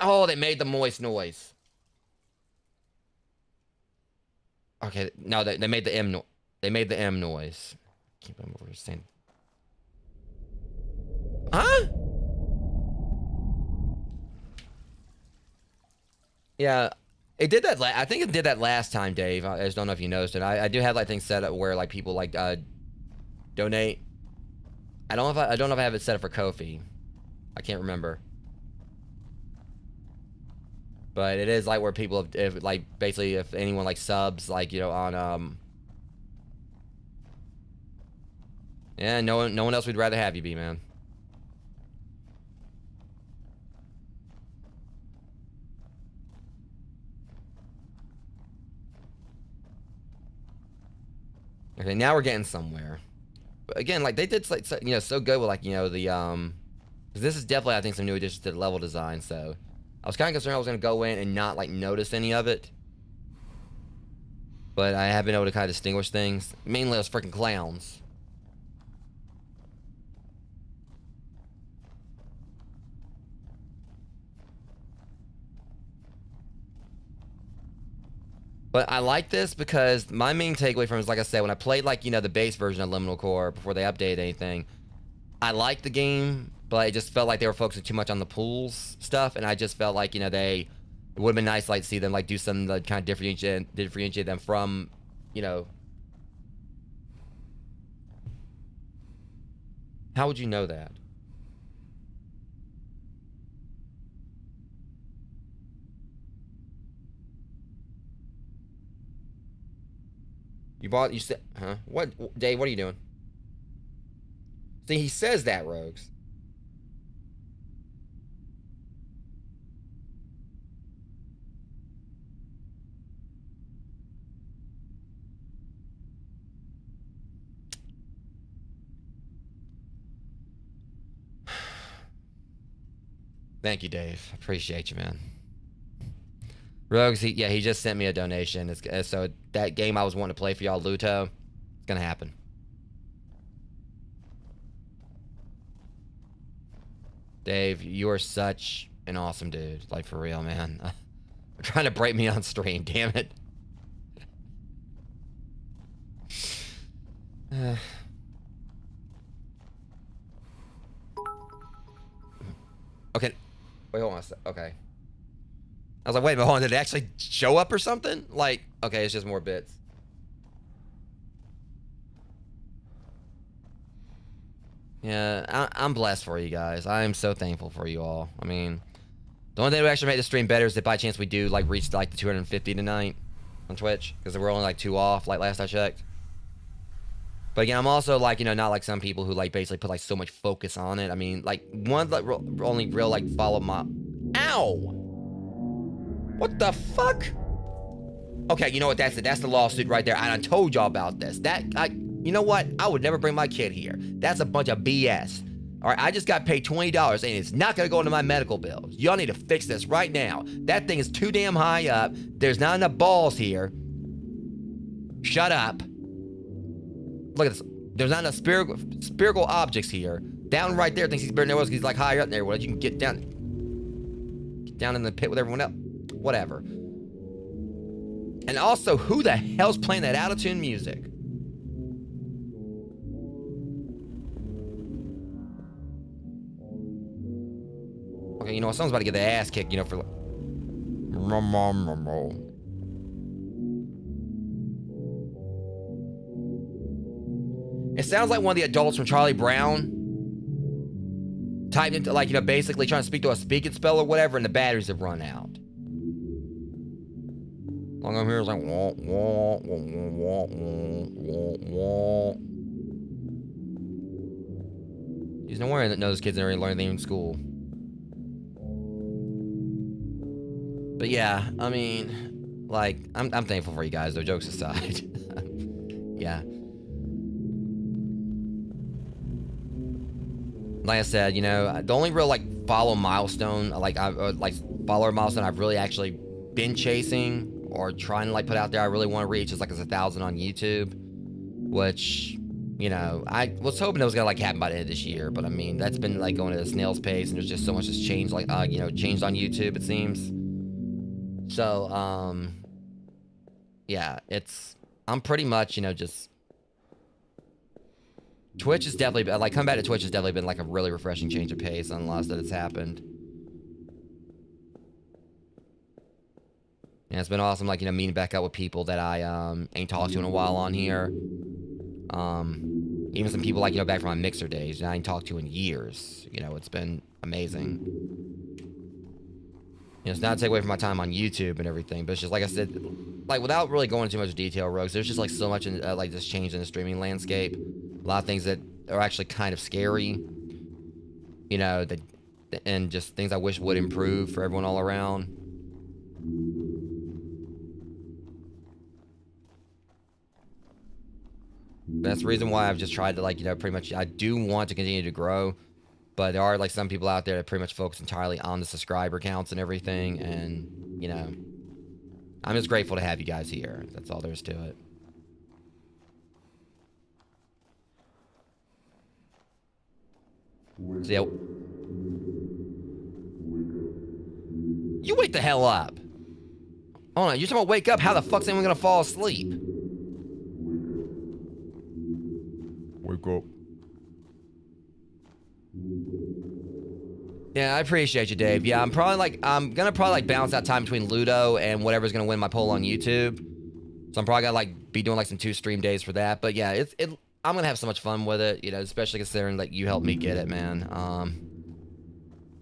Oh, they made the moist noise. Okay, no, they made the M noise. They made the M noise. Keep them over here saying. Huh? Yeah, it did that. I think it did that last time, Dave. I just don't know if you noticed it. I do have like things set up where like people like donate. I don't know if I have it set up for Ko-fi. I can't remember. But it is like where people, if like basically if anyone like subs like, you know, on yeah, no one else would rather have you be, man. Okay, now we're getting somewhere. But again, like they did like you know so good with like, you know, the 'cause this is definitely I think some new additions to the level design, so I was kind of concerned I was gonna go in and not like notice any of it. But I have been able to kind of distinguish things. Mainly those freaking clowns. But I like this because my main takeaway from it is, like I said, when I played, like, you know, the base version of Liminalcore before they updated anything, I liked the game, but it just felt like they were focusing too much on the pools stuff, and I just felt like, you know, it would have been nice, like, to see them, like, do something that kind of differentiate them from, you know... How would you know that? You bought, you said, huh? What, Dave, what are you doing? See, he says that, Rogues. Thank you, Dave. Appreciate you, man. Rogues, he just sent me a donation. So that game I was wanting to play for y'all, Luto, it's gonna happen. Dave, you are such an awesome dude. Like, for real, man. I'm trying to break me on stream, damn it. Okay. Wait, hold on a sec. Okay. I was like, wait, but hold on, did it actually show up or something? Like, okay, it's just more bits. Yeah, I'm blessed for you guys. I am so thankful for you all. I mean, the only thing that would actually make the stream better is if by chance we do, like, reach, like, the 250 tonight on Twitch. Because we're only, like, 2 off, like, last I checked. But again, I'm also, like, you know, not like some people who, like, basically put, like, so much focus on it. I mean, like, one, like, only real, like, follow my... Ow! What the fuck? Okay, you know what? That's it. That's the lawsuit right there. I told y'all about this. You know what? I would never bring my kid here. That's a bunch of BS. All right, I just got paid $20 and it's not going to go into my medical bills. Y'all need to fix this right now. That thing is too damn high up. There's not enough balls here. Shut up. Look at this. There's not enough spherical objects here. Down right there thinks he's better than everyone else. He's like higher up there. Well, you can get down in the pit with everyone else. Whatever. And also, who the hell's playing that out-of-tune music? Okay, you know what? Someone's about to get their ass kicked, you know, for like... It sounds like one of the adults from Charlie Brown typed into, like, you know, basically trying to speak to a speak and spell or whatever, and the batteries have run out. Long I'm here is like, wah, wah, wah, wah, wah, wah. There's no worry that those kids never learn anything in school. But yeah, I mean, like, I'm thankful for you guys, though, jokes aside. Yeah. Like I said, you know, the only real, like, follower milestone I've really actually been chasing or trying to, like, put out there I really want to reach is, like, 1,000 on YouTube, which, you know, I was hoping it was gonna, like, happen by the end of this year, but I mean, that's been, like, going at a snail's pace, and there's just so much that's changed, like, you know, changed on YouTube, it seems. So, yeah, I'm pretty much, you know, just... Twitch has definitely been, like, coming back to Twitch has definitely been, like, a really refreshing change of pace on a lot that it's happened. And it's been awesome, like, you know, meeting back up with people that I, ain't talked to in a while on here. Even some people, like, you know, back from my Mixer days that I ain't talked to in years. You know, it's been amazing. You know, it's not to take away from my time on YouTube and everything, but it's just, like I said, like, without really going into too much detail, Rogues, there's just, like, so much, in, like, this change in the streaming landscape. A lot of things that are actually kind of scary. You know, and just things I wish would improve for everyone all around. That's the reason why I've just tried to, like, you know, pretty much, I do want to continue to grow. But there are, like, some people out there that pretty much focus entirely on the subscriber counts and everything. And, you know, I'm just grateful to have you guys here. That's all there is to it. So, yeah. You wake the hell up. Hold on, you're talking about wake up? How the fuck's anyone gonna fall asleep? Wake up. Yeah, I appreciate you, Dave. Yeah, I'm gonna probably like balance that time between Ludo and whatever's gonna win my poll on YouTube. So I'm probably gonna like be doing like some 2 stream days for that. But yeah, I'm gonna have so much fun with it, you know, especially considering that you helped me get it, man.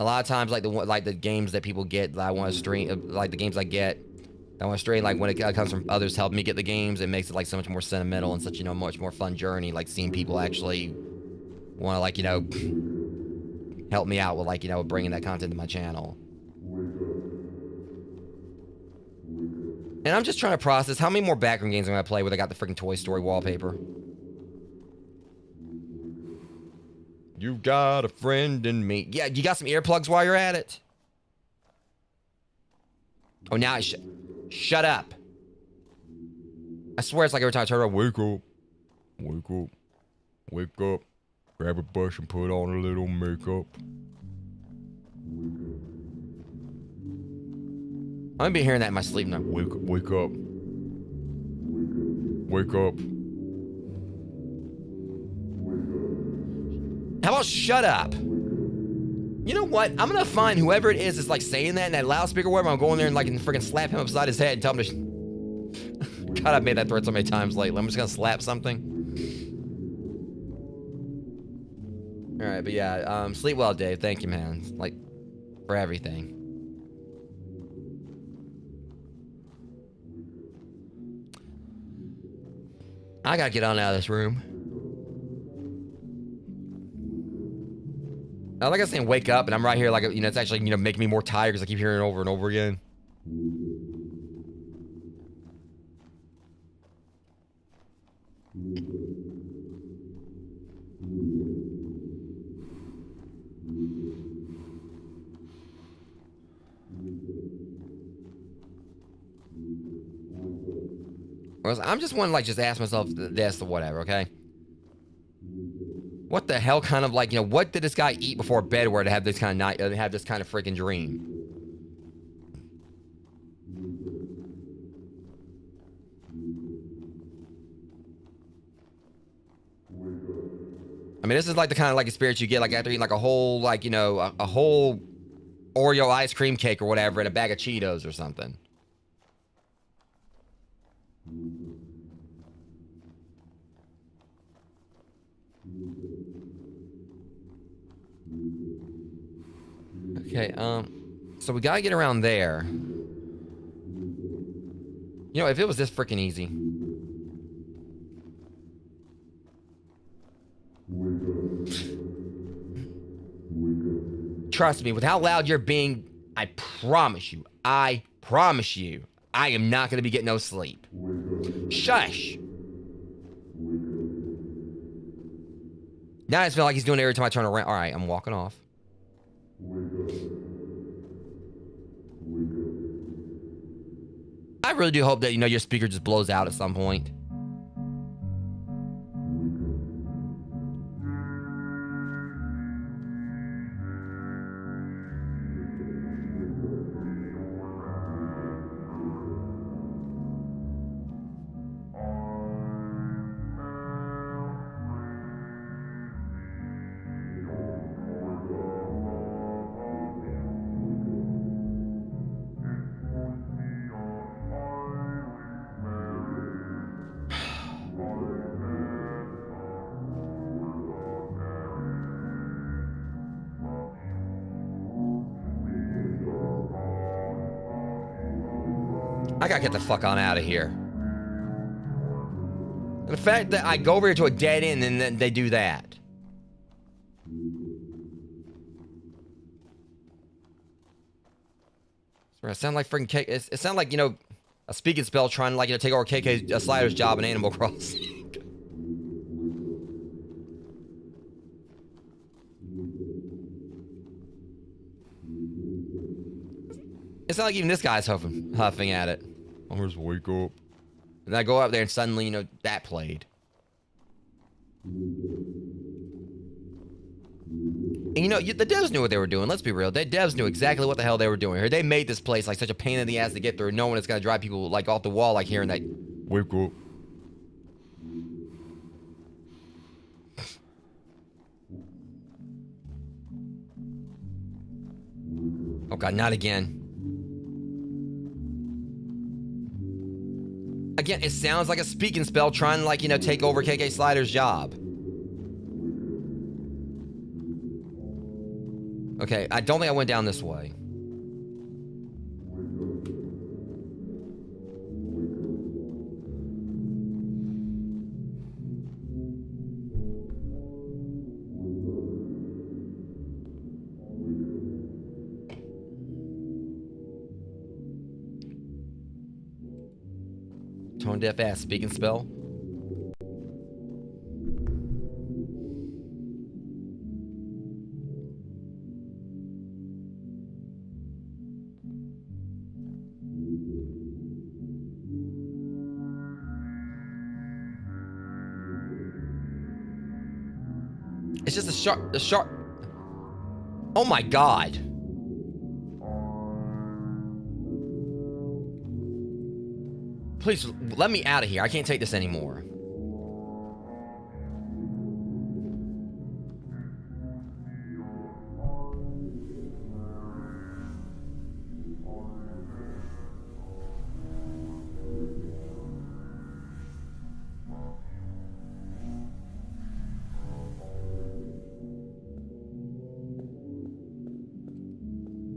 A lot of times, like the games that people get that I want to stream, like the games I get, That one straight, like when it comes from others helping me get the games, it makes it like so much more sentimental and such, you know, much more fun journey. Like seeing people actually want to, like, you know, help me out with, like, you know, bringing that content to my channel. And I'm just trying to process how many more backroom games I'm gonna play where they got the freaking Toy Story wallpaper. You got a friend in me. Yeah, you got some earplugs while you're at it. Oh, now shut up. I swear it's like every time I turn around, wake up, wake up, wake up, grab a brush and put on a little makeup. I'm gonna be hearing that in my sleep now. Wake up, wake up, wake up. How about shut up? You know what? I'm gonna find whoever it is that's like saying that in that loudspeaker wherever. I'm going there and like freaking slap him upside his head and tell him to. God, I've made that threat so many times lately. I'm just gonna slap something. All right, but yeah, sleep well, Dave. Thank you, man. Like, for everything. I gotta get on out of this room. I like I was saying, wake up, and I'm right here, like, you know, it's actually, you know, making me more tired because I keep hearing it over and over again. I'm just wanting to, like, just ask myself this or whatever, okay? What the hell kind of, like, you know, what did this guy eat before bed where to have this kind of night, have this kind of freaking dream? I mean, this is like the kind of like experience you get like after eating like a whole, like, you know, a whole Oreo ice cream cake or whatever and a bag of Cheetos or something. Okay, so we gotta get around there. You know, if it was this freaking easy. Trust me, with how loud you're being, I promise you, I am not gonna be getting no sleep. Shush! Now I just feel like he's doing it every time I turn around. Alright, I'm walking off. I really do hope that, you know, your speaker just blows out at some point. I gotta get the fuck on out of here. And the fact that I go over here to a dead end and then they do that. It sound like freaking it sound like, you know, a speaking spell trying to, like, you know, take over KK Slider's job in Animal Crossing. It's not like even this guy's huffing at it. I'm just wake up. And I go up there and suddenly, you know, that played. And, you know, the devs knew what they were doing. Let's be real. The devs knew exactly what the hell they were doing here. They made this place like such a pain in the ass to get through, knowing it's gonna drive people like off the wall, like hearing that wake up. Oh god, not again. Again, it sounds like a speaking spell trying to, like, you know, take over KK Slider's job. Okay, I don't think I went down this way. Tone deaf ass speaking spell. It's just a sharp. Oh my god. Please let me out of here. I can't take this anymore.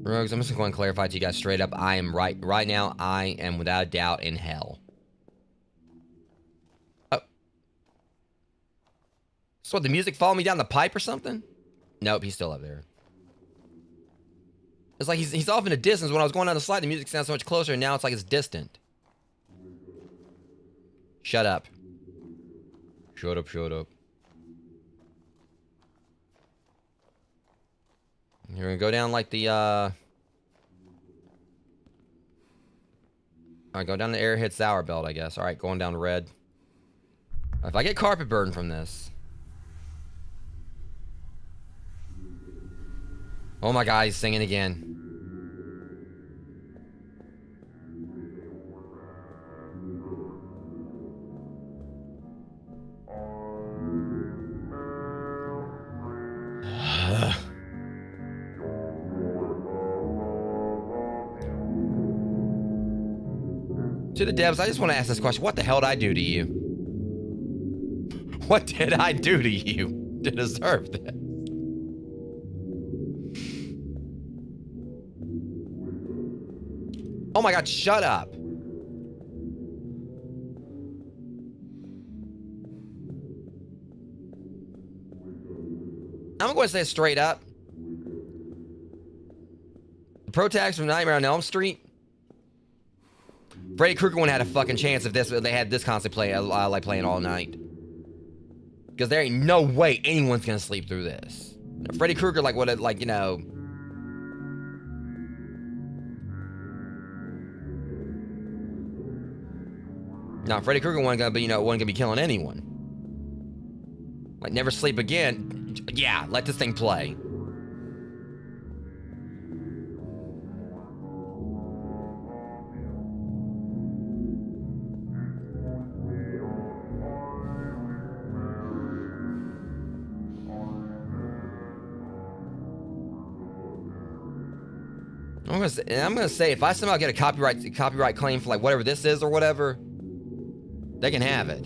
Rogues, I'm just going to clarify to you guys straight up. I am right now. I am without a doubt in hell. Oh. So what, the music followed me down the pipe or something? Nope, he's still up there. It's like he's off in the distance. When I was going down the slide, the music sounds so much closer, and now it's like it's distant. Shut up. Shut up, shut up. You're gonna go down like the, Alright, go down the airhead sour belt, I guess. Alright, going down red. If I get carpet burn from this. Oh my god, he's singing again. To the devs, I just want to ask this question. What the hell did I do to you? What did I do to you to deserve this? Oh my god, shut up. I'm going to say it straight up. The protagonist from Nightmare on Elm Street. Freddy Krueger wouldn't have had a fucking chance if they had this constant play like playing all night. Because there ain't no way anyone's gonna sleep through this. Freddy Krueger would have you know. Now Freddy Krueger wasn't gonna be killing anyone. Like never sleep again. Yeah, let this thing play. I'm gonna say if I somehow get a copyright claim for like whatever this is or whatever, they can have it.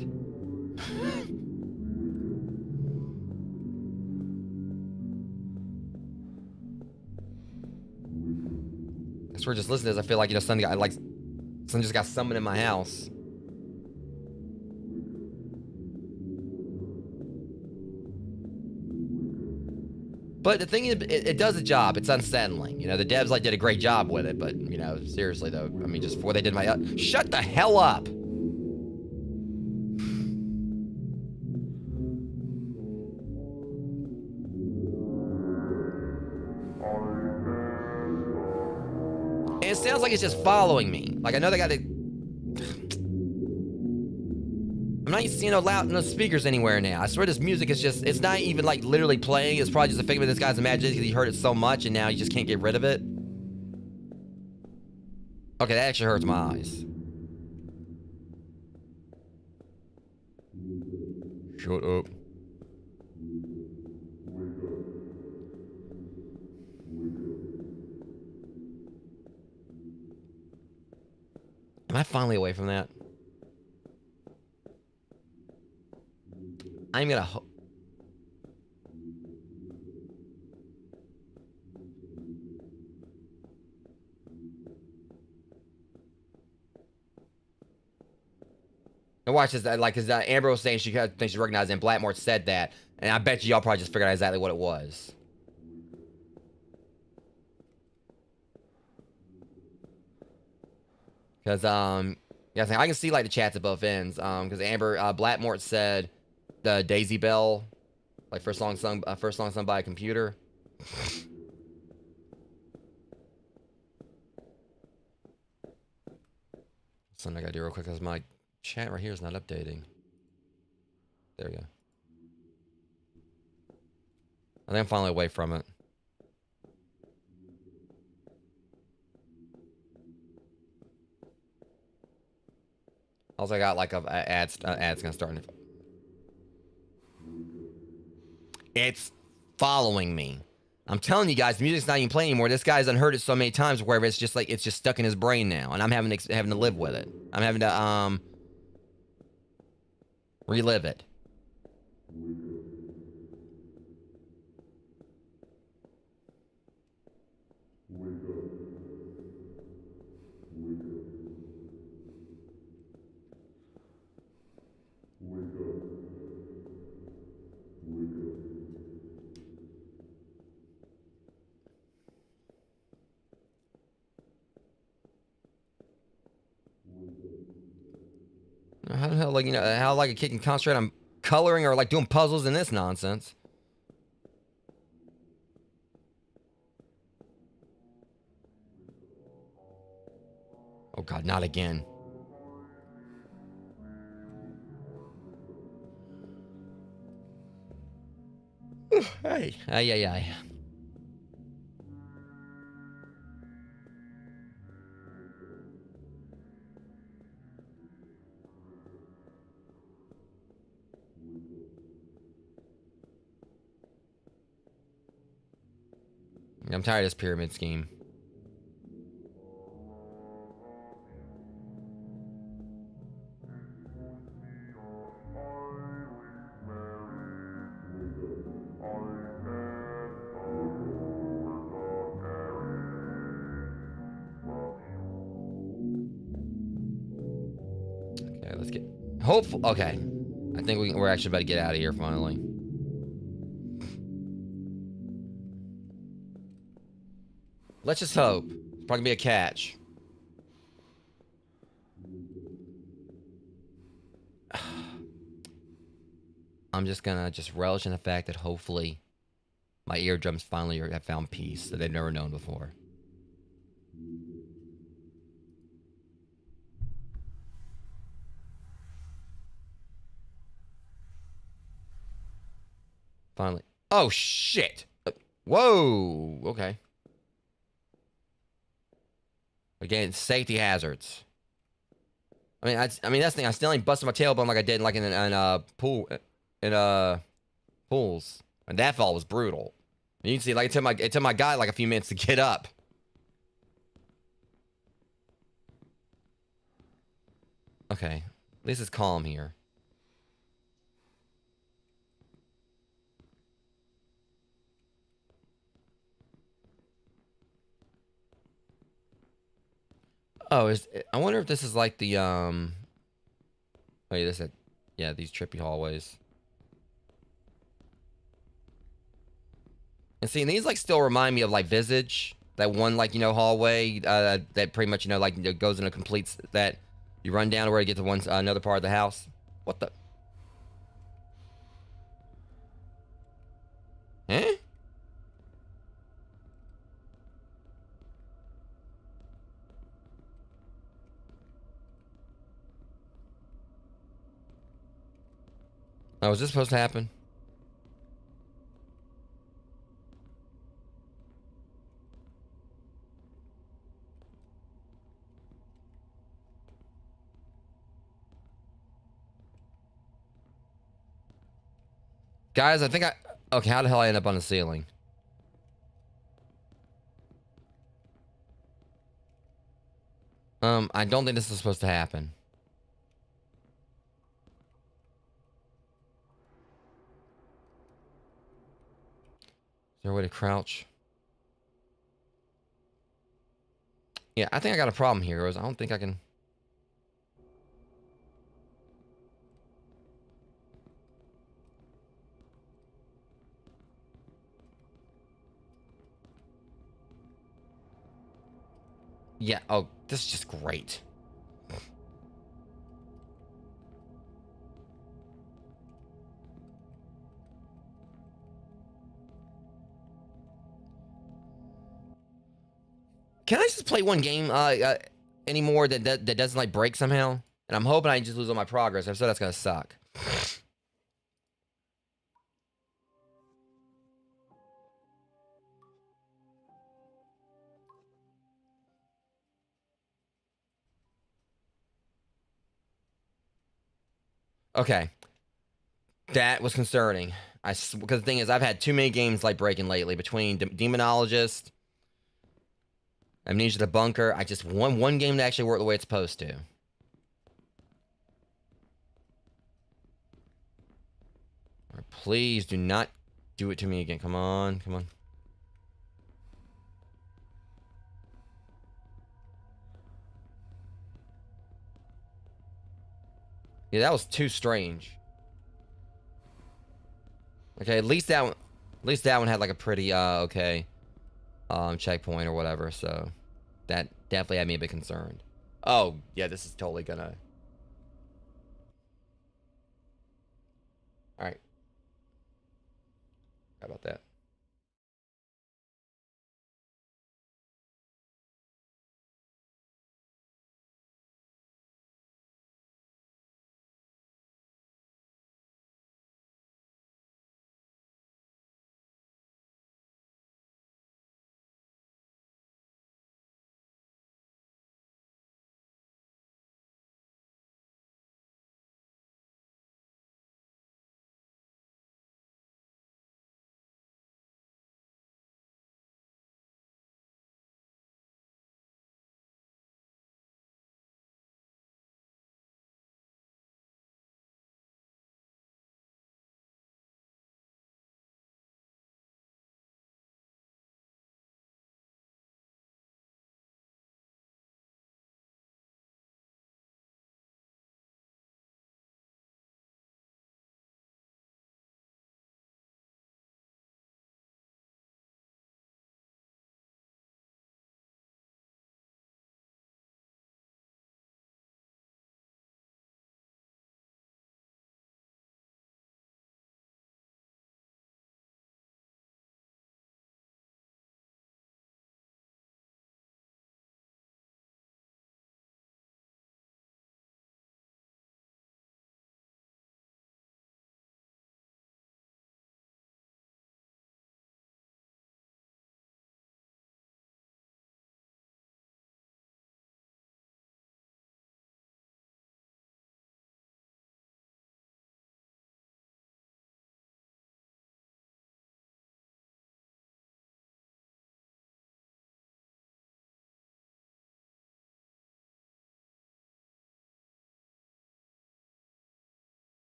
I swear, just listen to this. I feel like something just got summoned in my house. But the thing is, it does a job. It's unsettling. The devs did a great job with it. But seriously though, I mean, just before they did my shut the hell up. And it sounds like it's just following me. Like I know they got it. I'm not seeing no speakers anywhere now. I swear this music is it's not even literally playing. It's probably just a figment of this guy's imagination because he heard it so much and now he just can't get rid of it. Okay, that actually hurts my eyes. Shut up. Am I finally away from that? I'm gonna and watch this. Because Amber was saying she thinks she recognized it, and Blackmore said that, and I bet y'all probably just figured out exactly what it was. Because Yeah, I can see like the chats at both ends. Because Amber Blackmort said the Daisy Bell, like first song sung by a computer. Something I gotta do real quick because my chat right here is not updating. There we go. I think I'm finally away from it. Also, I got like a ads gonna start. It's following me. I'm telling you guys, the music's not even playing anymore. This guy's unheard it so many times where it's just like it's just stuck in his brain now, and I'm having to live with it. I'm having to relive it. How the hell, like, you know, how like a kid can concentrate on coloring or like doing puzzles in this nonsense? Oh God, not again. Hey, ay. I'm tired of this pyramid scheme. Okay, let's get. Hopeful. Okay, I think we're actually about to get out of here finally. Let's just hope. It's probably gonna be a catch. I'm just gonna relish in the fact that hopefully my eardrums finally have found peace that they've never known before. Finally. Oh shit! Whoa. Okay. Again, safety hazards. I mean, that's the thing. I still ain't busted my tailbone like I did like in pool in pools, and that fall was brutal. And you can see like it took my guy like a few minutes to get up. Okay, at least it's calm here. Oh, I wonder if this is like the Wait, this is yeah, these trippy hallways. And see, these like still remind me of like Visage, that one like hallway that pretty much like goes in a complete that you run down where to get to one another part of the house. What the? Eh? Oh, is this supposed to happen? Guys, I think okay, how the hell I end up on the ceiling? I don't think this is supposed to happen. Is there a way to crouch? Yeah, I think I got a problem here, Rose. I don't think I can. Yeah, oh, this is just great. Can I just play one game anymore that doesn't like break somehow? And I'm hoping I just lose all my progress. If so, that's gonna suck. Okay, that was concerning. Because the thing is, I've had too many games like breaking lately between Demonologist, Amnesia the Bunker. I just want one game to actually work the way it's supposed to. Please do not do it to me again. Come on, come on. Yeah, that was too strange. Okay, at least that one had like a pretty okay checkpoint or whatever. So that definitely had me a bit concerned. Oh yeah, this is totally gonna. All right. How about that?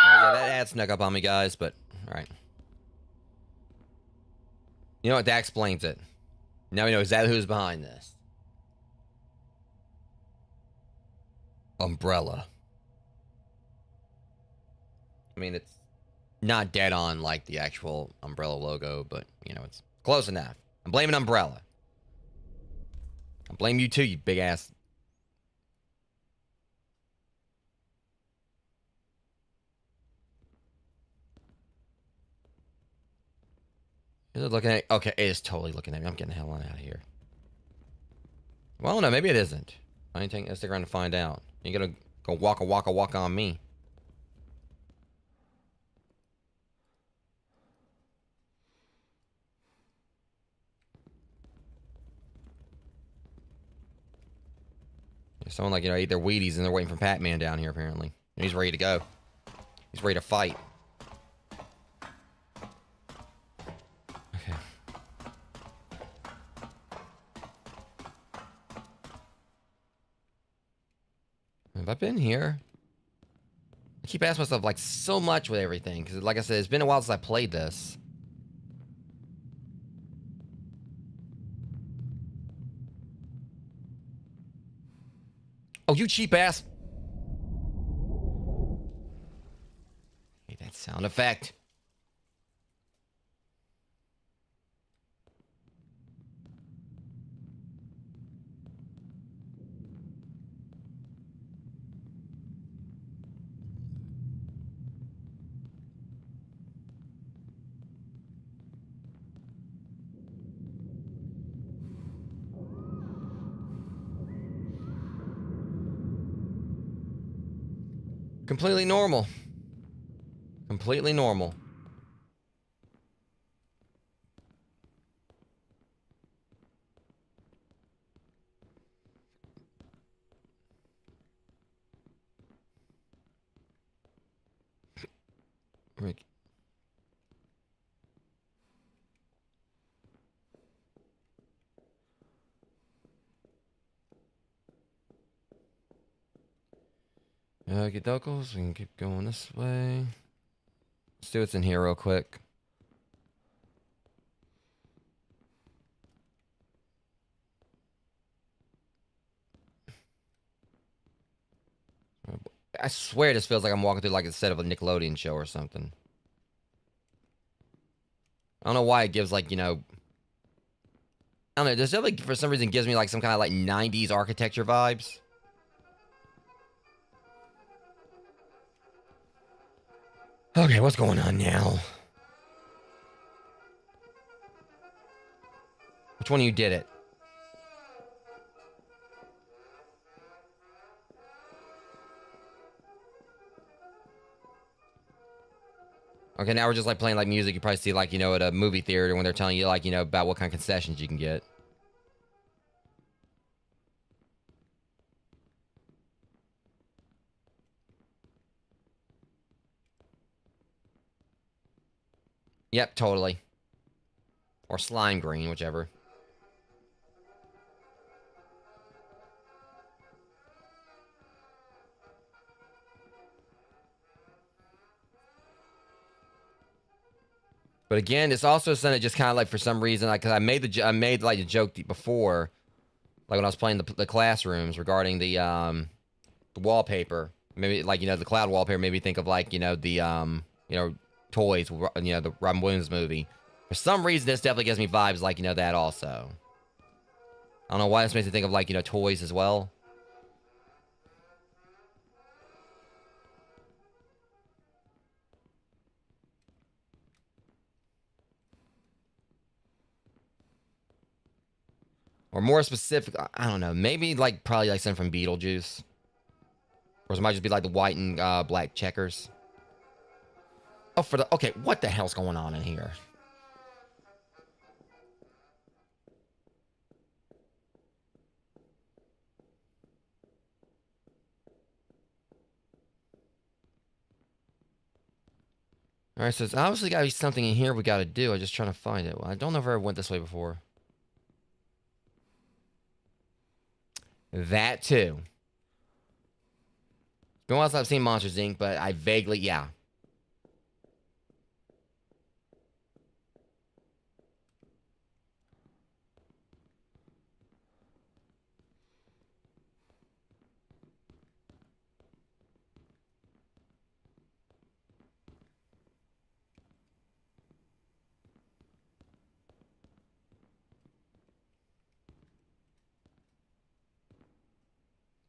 Yeah, that ad snuck up on me, guys. But all right. You know what? That explains it. Now we know exactly who's behind this. Umbrella. I mean, it's not dead on like the actual Umbrella logo, but you know, it's close enough. I'm blaming Umbrella. I blame you too, you big ass. Is it looking at? Okay, it is totally looking at me. I'm getting the hell out of here. Well, no, maybe it isn't. I ain't taking. Let's stick around to find out. You gonna go walk on me? Someone like, you know, ate their Wheaties and they're waiting for Pac-Man down here, apparently. And he's ready to go. He's ready to fight. Okay. Have I been here? I keep asking myself, like, so much with everything. Because, like I said, it's been a while since I played this. Oh, you cheap ass. Hey, that sound effect. Completely normal. Completely normal. Rick. Get Dokos. We can keep going this way. Let's see what's in here real quick. I swear this feels like I'm walking through like a set of a Nickelodeon show or something. I don't know why it gives like, you know... I don't know, this definitely for some reason gives me like some kind of like 90s architecture vibes. Okay, what's going on now? Which one of you did it? Okay, now we're just like playing like music you probably see like, you know, at a movie theater when they're telling you like, you know, about what kind of concessions you can get. Yep, totally. Or slime green, whichever. But again, it's also something that just kind of like for some reason, like, cause I made like a joke before, like when I was playing the classrooms regarding the wallpaper. Maybe like, you know, the cloud wallpaper made me think of like, you know, the you know, toys, you know, the Robin Williams movie. For some reason, this definitely gives me vibes like, you know, that also. I don't know why this makes me think of like, you know, toys as well. Or more specific, I don't know. Maybe like probably like something from Beetlejuice. Or it might just be like the white and black checkers. Oh, okay, what the hell's going on in here? All right, so it's obviously got to be something in here we got to do. I'm just trying to find it. Well, I don't know if I ever went this way before. That too. It's been a while since I've seen Monsters Inc., but I vaguely, yeah.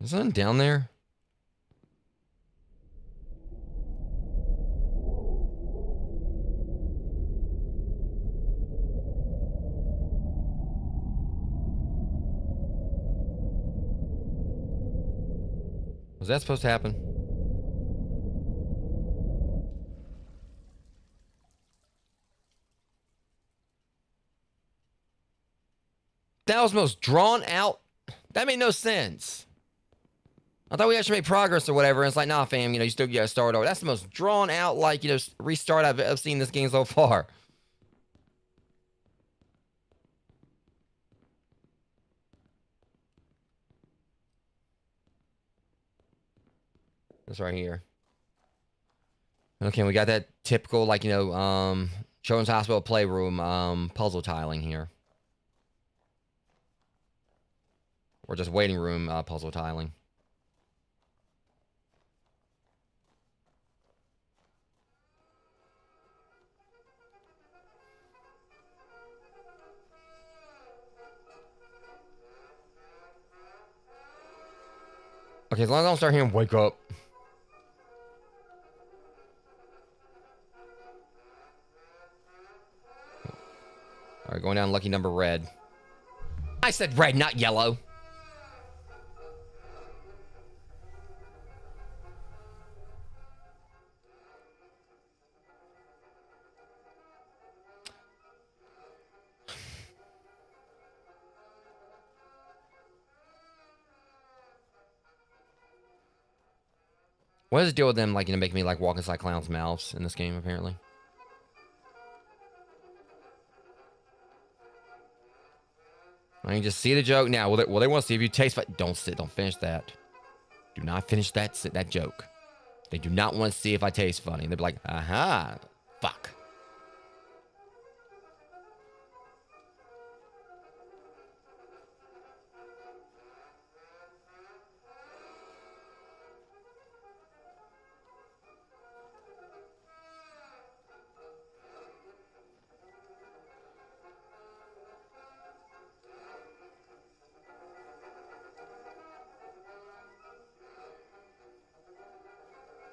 Is something down there? Was that supposed to happen? That was the most drawn out. That made no sense. I thought we actually made progress or whatever. And it's like, nah, fam, you know, you still got to start over. That's the most drawn out, like, you know, restart I've seen this game so far. This right here. Okay, we got that typical, like, you know, Children's Hospital Playroom puzzle tiling here. Or just waiting room puzzle tiling. Okay, as long as I don't start hearing wake up. Alright, going down lucky number red. I said red, not yellow. What is the deal with them, like, making me, like, walk inside clowns' mouths in this game, apparently? I can just see the joke now. Well, they want to see if you taste. Don't finish that. Do not finish that joke. They do not want to see if I taste funny. They'll be like, aha, fuck.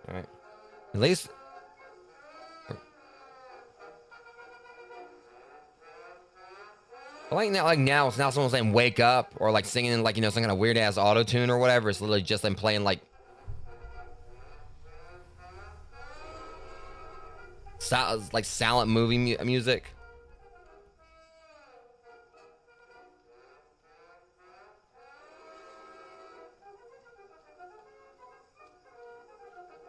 All right. At least. Like now, it's not someone saying wake up or like singing like, some kind of weird ass auto tune or whatever. It's literally just them playing like silent movie music.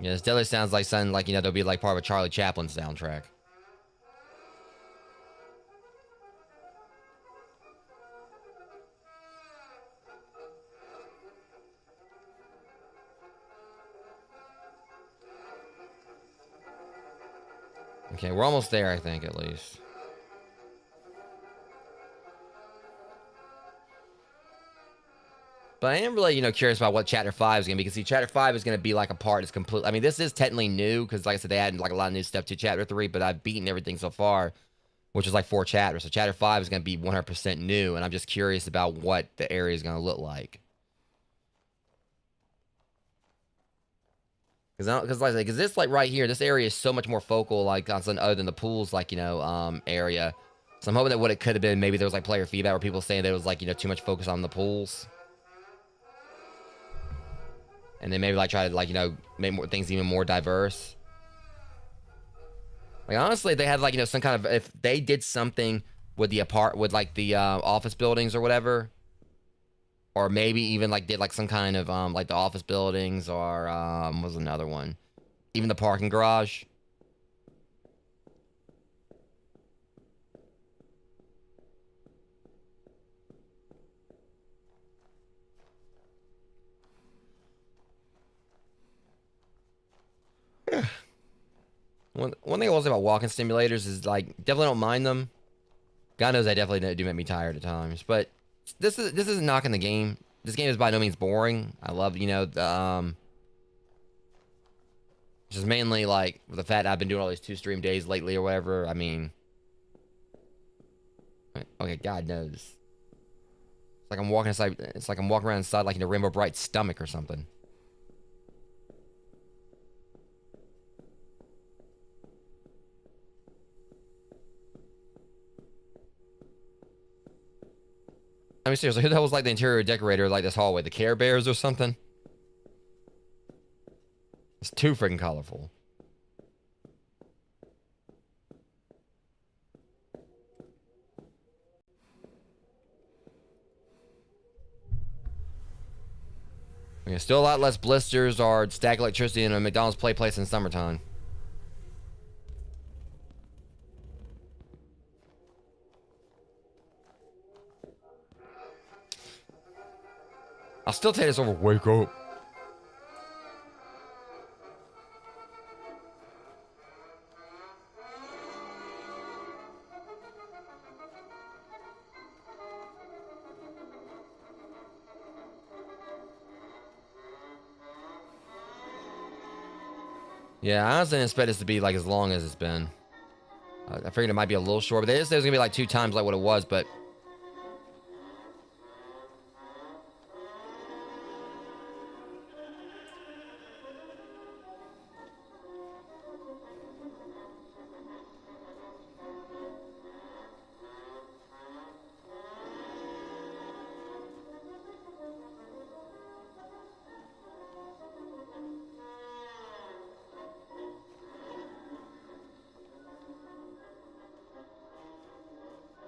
Yeah, this definitely sounds like something like, they'll be like part of a Charlie Chaplin soundtrack. Okay, we're almost there, I think, at least. But I am really, curious about what Chapter 5 is going to be. Because, see, Chapter 5 is going to be, like, a part that's complete. I mean, this is technically new. Because, like I said, they added, like, a lot of new stuff to Chapter 3. But I've beaten everything so far, which is, like, 4 chapters. So, Chapter 5 is going to be 100% new. And I'm just curious about what the area is going to look like. Because like I said, this, like, right here, this area is so much more focal, like, on something other than the pools, like, area. So I'm hoping that what it could have been, maybe there was, like, player feedback where people saying there was, like, too much focus on the pools. And then maybe, like, try to, like, make more things even more diverse. Like, honestly, if they had, like, some kind of, if they did something with the office buildings or whatever, or maybe even, like, did, like, some kind of, like, the office buildings or, what was another one? Even the parking garage. One thing I will say about walking simulators is, like, definitely don't mind them. God knows I definitely do make me tired at times. But this isn't knocking the game. This game is by no means boring. I love, just mainly, like, the fact that I've been doing all these 2 stream days lately or whatever. I mean, okay, God knows. It's like I'm walking inside. It's like I'm walking around inside, like, Rainbow Bright's stomach or something. I mean, seriously, who the hell was, like, the interior decorator, like, this hallway? The Care Bears or something? It's too freaking colorful. Okay, still a lot less blisters or static electricity in a McDonald's play place in summertime. I'll still take this over wake up. Yeah, I honestly didn't expect this to be, like, as long as it's been. I figured it might be a little short, but they just said it was gonna be like 2 times like what it was, but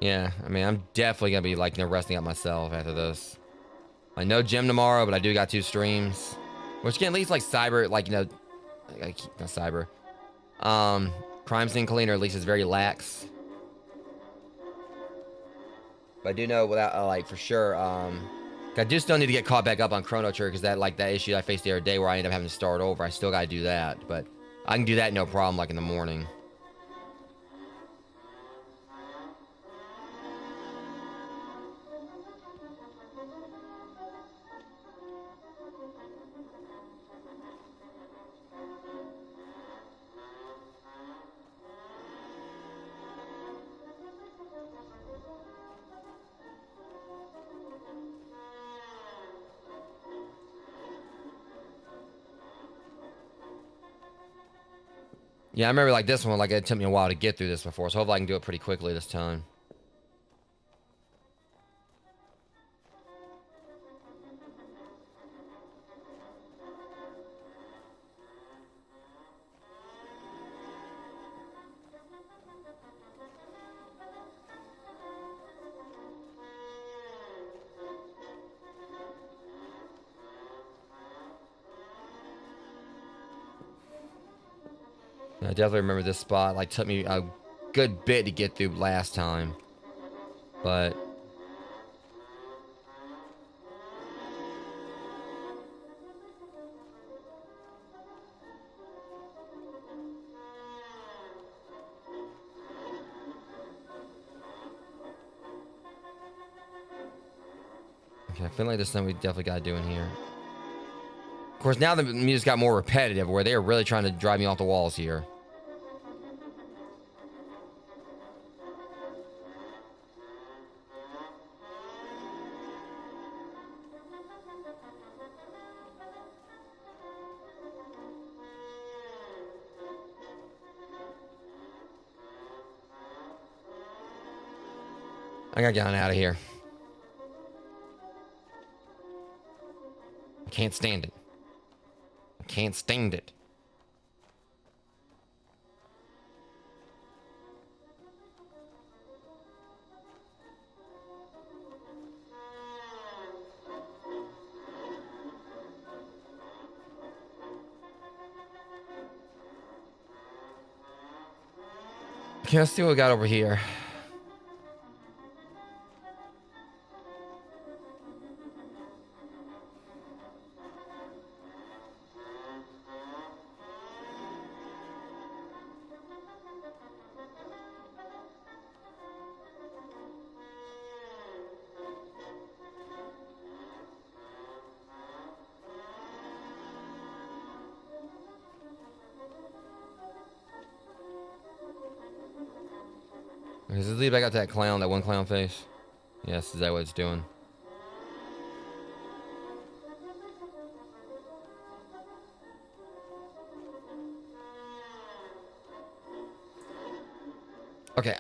Yeah, I mean, I'm definitely gonna be like, resting up myself after this. I know gym tomorrow, but I do got 2 streams, which can at least like cyber, like I keep not cyber. Crime scene cleaner at least is very lax. But I do know without like for sure. I do still need to get caught back up on Chrono Trigger because that issue I faced the other day where I ended up having to start over. I still got to do that, but I can do that no problem, like in the morning. Yeah, I remember like this one, like it took me a while to get through this before, so hopefully I can do it pretty quickly this time. I definitely remember this spot. Like, took me a good bit to get through last time, but okay, I feel like there's something we definitely got to do in here. Of course, now the music got more repetitive, where they are really trying to drive me off the walls here. I gotta get on out of here. I can't stand it. I can't stand it. Okay, let's see what we got over here. Does this lead back out to that clown, that one clown face? Yes, is that what it's doing? Okay.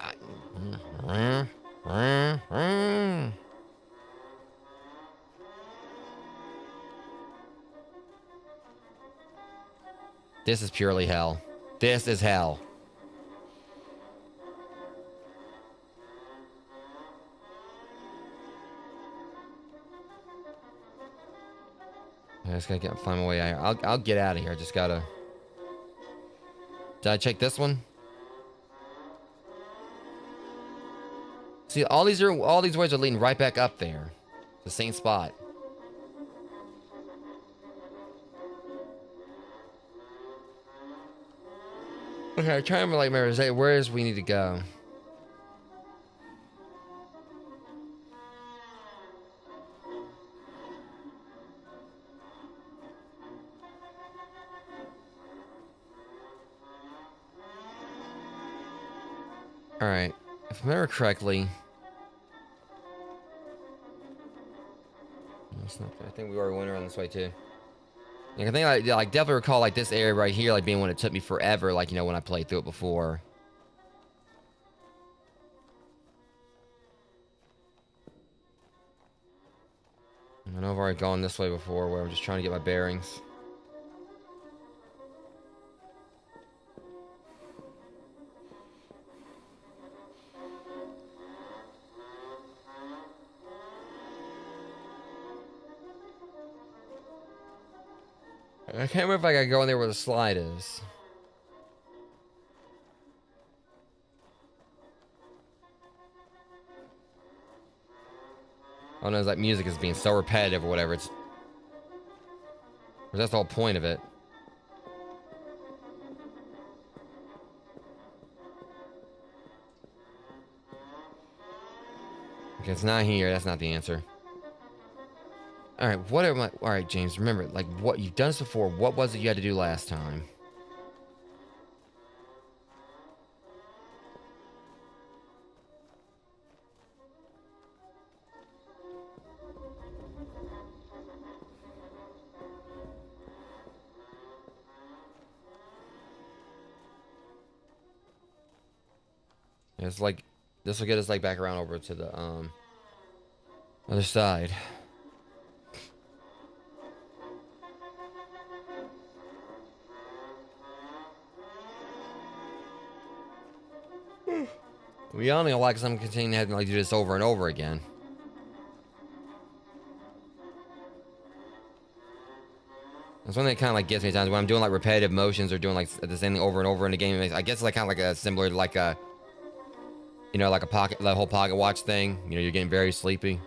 This is purely hell. This is hell. I just gotta find my way out here. I'll get out of here. I just gotta. Did I check this one? See, all these ways are leading right back up there. The same spot. Okay, I'm trying to like remember where is we need to go. All right, if I remember correctly. That's not fair. I think we already went around this way too. Yeah, I think I like definitely recall like this area right here like being when it took me forever, like when I played through it before. I know I've already gone this way before where I'm just trying to get my bearings. I can't remember if I gotta go in there where the slide is. Oh no, it's like music is being so repetitive or whatever. It's... That's the whole point of it. Okay, it's not here. That's not the answer. Alright, what am I... Alright, James, remember, like, what... You've done this before. What was it you had to do last time? It's like... This will get us, like, back around over to the, other side. We only like some continue having to like do this over and over again. That's one that kind of like gets me times when I'm doing like repetitive motions or doing like the same thing over and over in the game. I guess it's like kind of like a similar to like a, you know, like a pocket, the whole pocket watch thing. You know, you're getting very sleepy.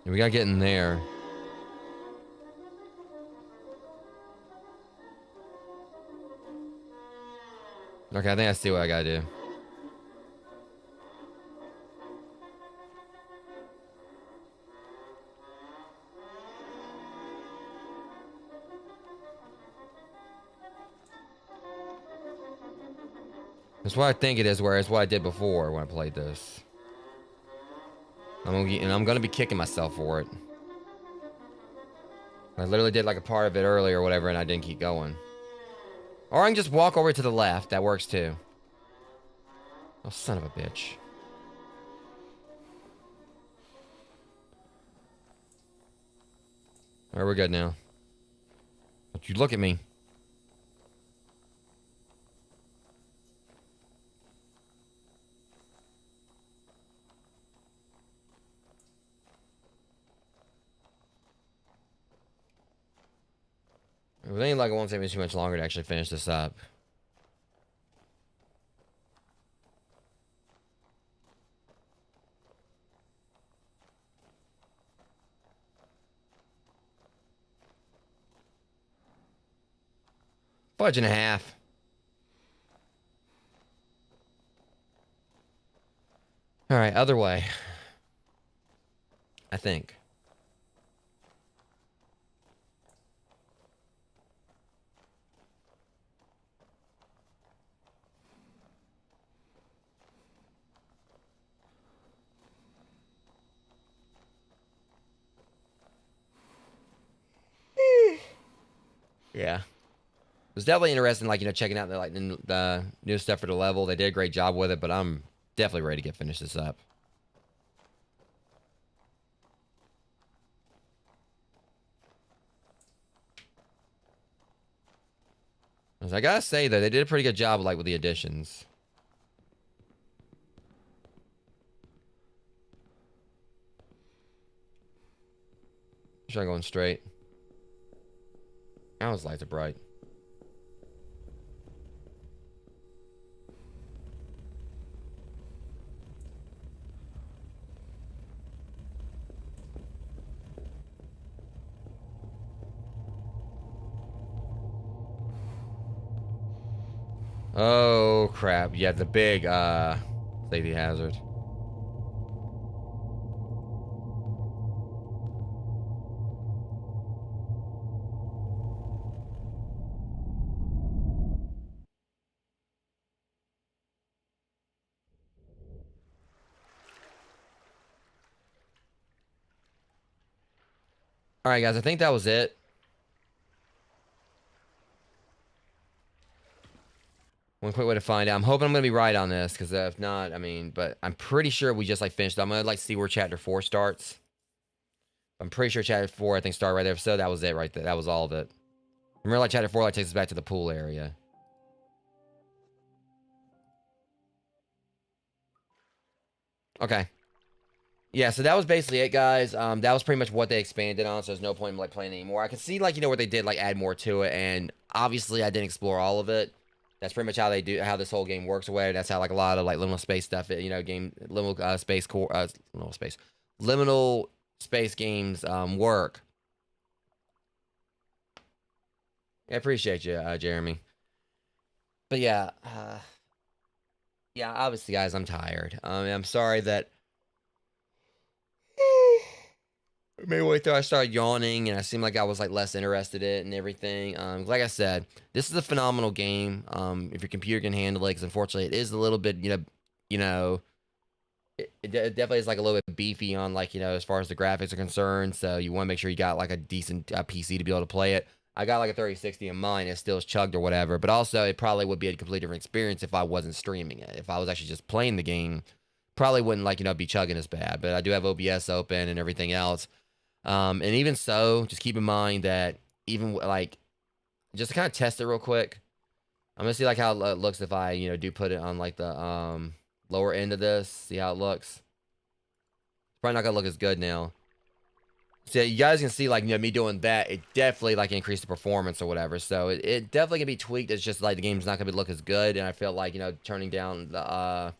We gotta get in there. Okay, I think I see what I gotta do. That's what I think it is, whereas what I did before when I played this. I'm gonna be kicking myself for it. I literally did like a part of it earlier or whatever, and I didn't keep going. Or I can just walk over to the left. That works too. Oh, son of a bitch. Alright, we're good now. Don't you look at me. It ain't like it won't take me too much longer to actually finish this up. Fudge and a half. Alright, other way. I think. Yeah. It was definitely interesting, like, you know, checking out the new stuff for the level. They did a great job with it, but I'm definitely ready to finish this up. As I gotta say, though, they did a pretty good job, like, with the additions. Try going straight. Now his lights are bright. Oh crap. Yeah, the big safety hazard. All right, guys, I think that was it. One quick way to find out. I'm hoping I'm going to be right on this, because if not, I mean, but I'm pretty sure we just, like, finished. I'm going to, like, see where Chapter 4 starts. I'm pretty sure Chapter 4, I think, started right there. So that was it right there. That was all of it. Remember, like, Chapter 4, like, takes us back to the pool area. Okay. Yeah, so that was basically it, guys. That was pretty much what they expanded on, so there's no point in like playing anymore. I can see like where they did like add more to it, and obviously I didn't explore all of it. That's pretty much how this whole game works away. That's how like a lot of like liminal space stuff, liminal space core, liminal space games work. I appreciate you, Jeremy. But yeah, yeah, obviously, guys, I'm tired. I'm sorry that maybe wait till I started yawning and I seemed like I was like less interested in it and everything. Like I said, this is a phenomenal game. If your computer can handle it, because unfortunately it is a little bit, it definitely is like a little bit beefy on like as far as the graphics are concerned. So you want to make sure you got like a decent PC to be able to play it. I got like a 3060 in mine. It still is chugged or whatever, but also it probably would be a completely different experience if I wasn't streaming it. If I was actually just playing the game, probably wouldn't like be chugging as bad. But I do have OBS open and everything else. And even so, just keep in mind that even like just to kind of test it real quick, I'm gonna see like how it looks if I do put it on like the lower end of this. See how it looks. It's probably not gonna look as good now. So you guys can see like me doing that, it definitely like increased the performance or whatever. So it definitely can be tweaked. It's just like the game's not gonna look as good, and I feel like turning down the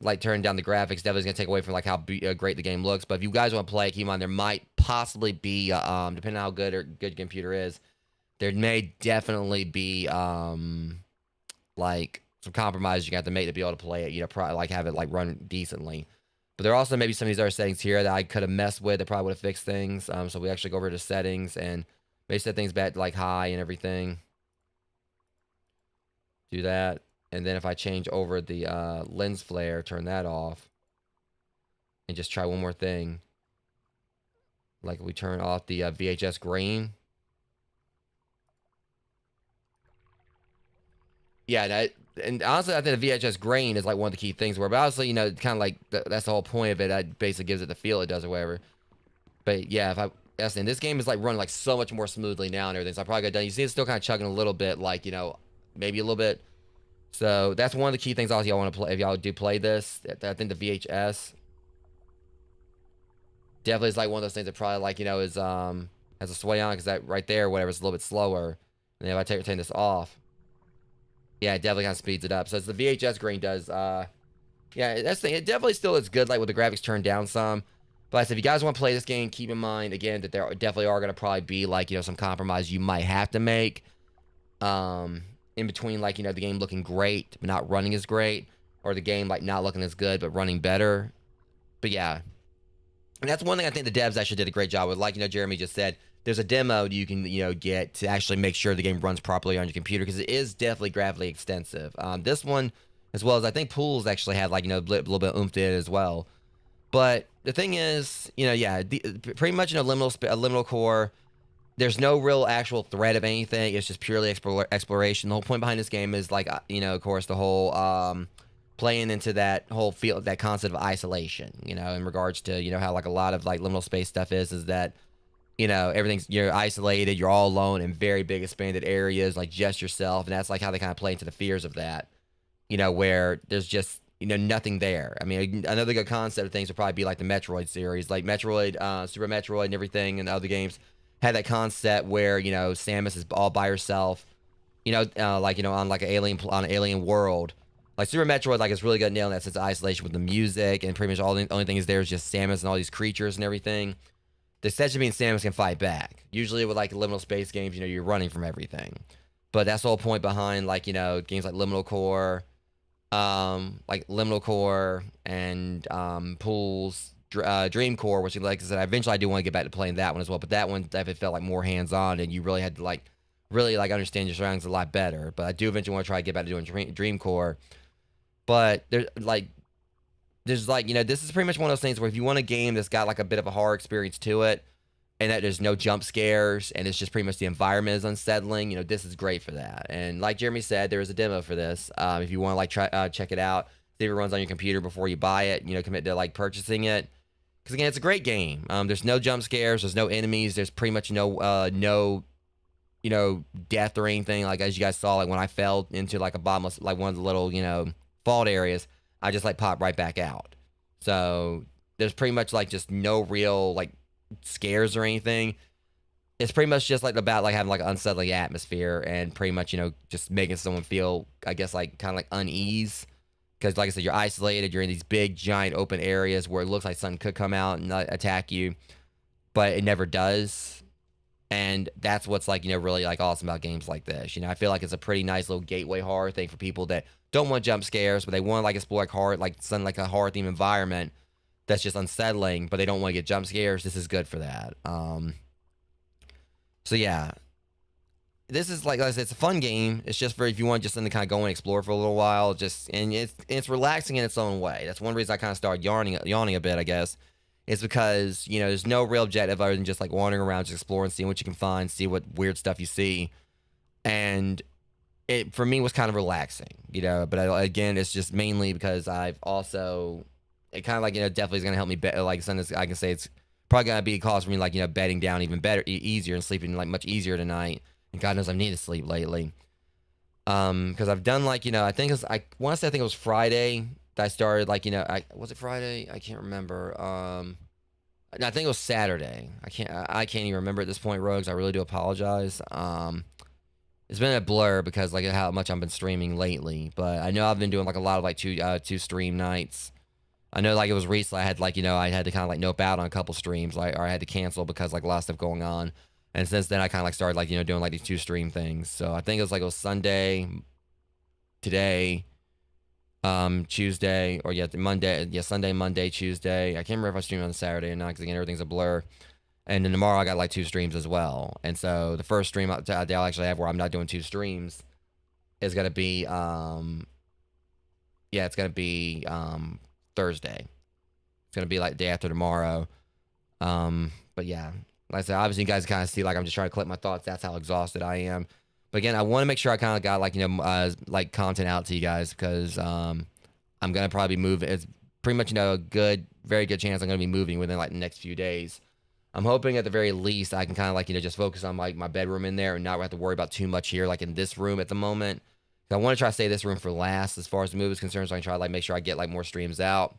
graphics definitely is gonna take away from like how great the game looks. But if you guys want to play it, keep in mind there might possibly be depending on how good your computer is, there may definitely be like some compromise you got to make to be able to play it. Probably like have it like run decently. But there are also maybe some of these other settings here that I could have messed with that probably would have fixed things. So we actually go over to settings and maybe set things back to like high and everything. Do that. And then if I change over the lens flare, turn that off. And just try one more thing. Like we turn off the VHS grain. Yeah, and honestly, I think the VHS grain is like one of the key things where, but obviously, kind of like that's the whole point of it. That basically gives it the feel it does or whatever. But yeah, and this game is like running like so much more smoothly now and everything. So I probably got done. You see, it's still kind of chugging a little bit, like maybe a little bit. So that's one of the key things. Also, y'all want to play if y'all do play this. I think the VHS definitely is like one of those things that probably like is has a sway on because that right there, whatever, is a little bit slower. And then if I turn this off. Yeah, it definitely kind of speeds it up. So it's the VHS grain does. Yeah, that's the thing. It definitely still is good, like with the graphics turned down some. But I said, if you guys want to play this game, keep in mind again that there definitely are going to probably be like some compromise you might have to make. In between like the game looking great but not running as great, or the game like not looking as good but running better. But yeah, and that's one thing I think the devs actually did a great job with. Like Jeremy just said, there's a demo you can get to actually make sure the game runs properly on your computer because it is definitely graphically extensive. This one, as well as I think Pools actually had like a little bit oomphed in it as well. But the thing is, yeah, pretty much liminal core. There's no real actual threat of anything. It's just purely exploration. The whole point behind this game is like of course, the whole playing into that whole feel, that concept of isolation. In regards to how like a lot of like liminal space stuff is that. You're isolated, you're all alone in very big expanded areas, like just yourself. And that's like how they kind of play into the fears of that, where there's just, nothing there. I mean, another good concept of things would probably be like the Metroid series, like Metroid, Super Metroid and everything, and other games had that concept where, Samus is all by herself, on like on an alien world. Like Super Metroid, like it's really good at nailing that sense of isolation with the music, and pretty much the only thing is there is just Samus and all these creatures and everything. The exception being Samus can fight back. Usually with like liminal space games, you're running from everything. But that's the whole point behind like, games like Liminalcore, and Pools, Dreamcore, which like I said, eventually I do want to get back to playing that one as well. But that one definitely felt like more hands-on and you really had to really understand your surroundings a lot better. But I do eventually want to try to get back to doing Dreamcore. But there's this is pretty much one of those things where if you want a game that's got like a bit of a horror experience to it and that there's no jump scares and it's just pretty much the environment is unsettling, this is great for that. And like Jeremy said, there is a demo for this. If you want to like try check it out, see if it runs on your computer before you buy it, commit to like purchasing it. Because again, it's a great game. There's no jump scares, there's no enemies, there's pretty much no death or anything. Like as you guys saw, like when I fell into like a bottomless, like one of the little, fault areas, I just like popped right back out. So there's pretty much like just no real like scares or anything. It's pretty much just like about like having like an unsettling atmosphere and pretty much, just making someone feel, I guess, like kind of like unease. Because like I said, you're isolated, you're in these big giant open areas where it looks like something could come out and attack you, but it never does. And that's what's like, really like awesome about games like this. I feel like it's a pretty nice little gateway horror thing for people that don't want jump scares, but they want to like explore like horror, like some like a horror theme environment that's just unsettling, but they don't want to get jump scares. This is good for that. So yeah, this is like I said, it's a fun game. It's just for if you want just to kind of go and explore for a little while, and it's relaxing in its own way. That's one reason I kind of started yawning a bit, I guess. It's because there's no real objective other than just like wandering around, just exploring, seeing what you can find, see what weird stuff you see, and it for me was kind of relaxing, But again, it's just mainly because I've also it kind of like definitely is gonna help me like something I can say it's probably gonna be a cause for me like bedding down even better, easier, and sleeping like much easier tonight. And God knows I need to sleep lately. Because I've done like I think I want to say I think it was Friday that I started like was it Friday? I can't remember. I think it was Saturday. I can't even remember at this point, Rogues. I really do apologize. It's been a blur because like how much I've been streaming lately, but I know I've been doing like a lot of like two stream nights. I know like it was recently I had like I had to kind of like nope out on a couple streams or I had to cancel because like a lot of stuff going on. And since then I kind of like started like doing like these two stream things. So I think it was Sunday, today, Tuesday, or Monday, Sunday, Monday, Tuesday. I can't remember if I streamed on Saturday or not because again everything's a blur. And then tomorrow I got like two streams as well. And so the first stream that I'll actually have where I'm not doing two streams is gonna be it's gonna be Thursday. It's gonna be like day after tomorrow. But yeah, like I said, obviously you guys kind of see like I'm just trying to collect my thoughts. That's how exhausted I am. But again, I want to make sure I kind of got like like content out to you guys because I'm gonna probably move. It's pretty much a very good chance I'm gonna be moving within like the next few days. I'm hoping at the very least I can kind of like just focus on like my bedroom in there and not have to worry about too much here like in this room at the moment. I want to try to stay this room for last as far as the move is concerned, so I can try to like make sure I get like more streams out.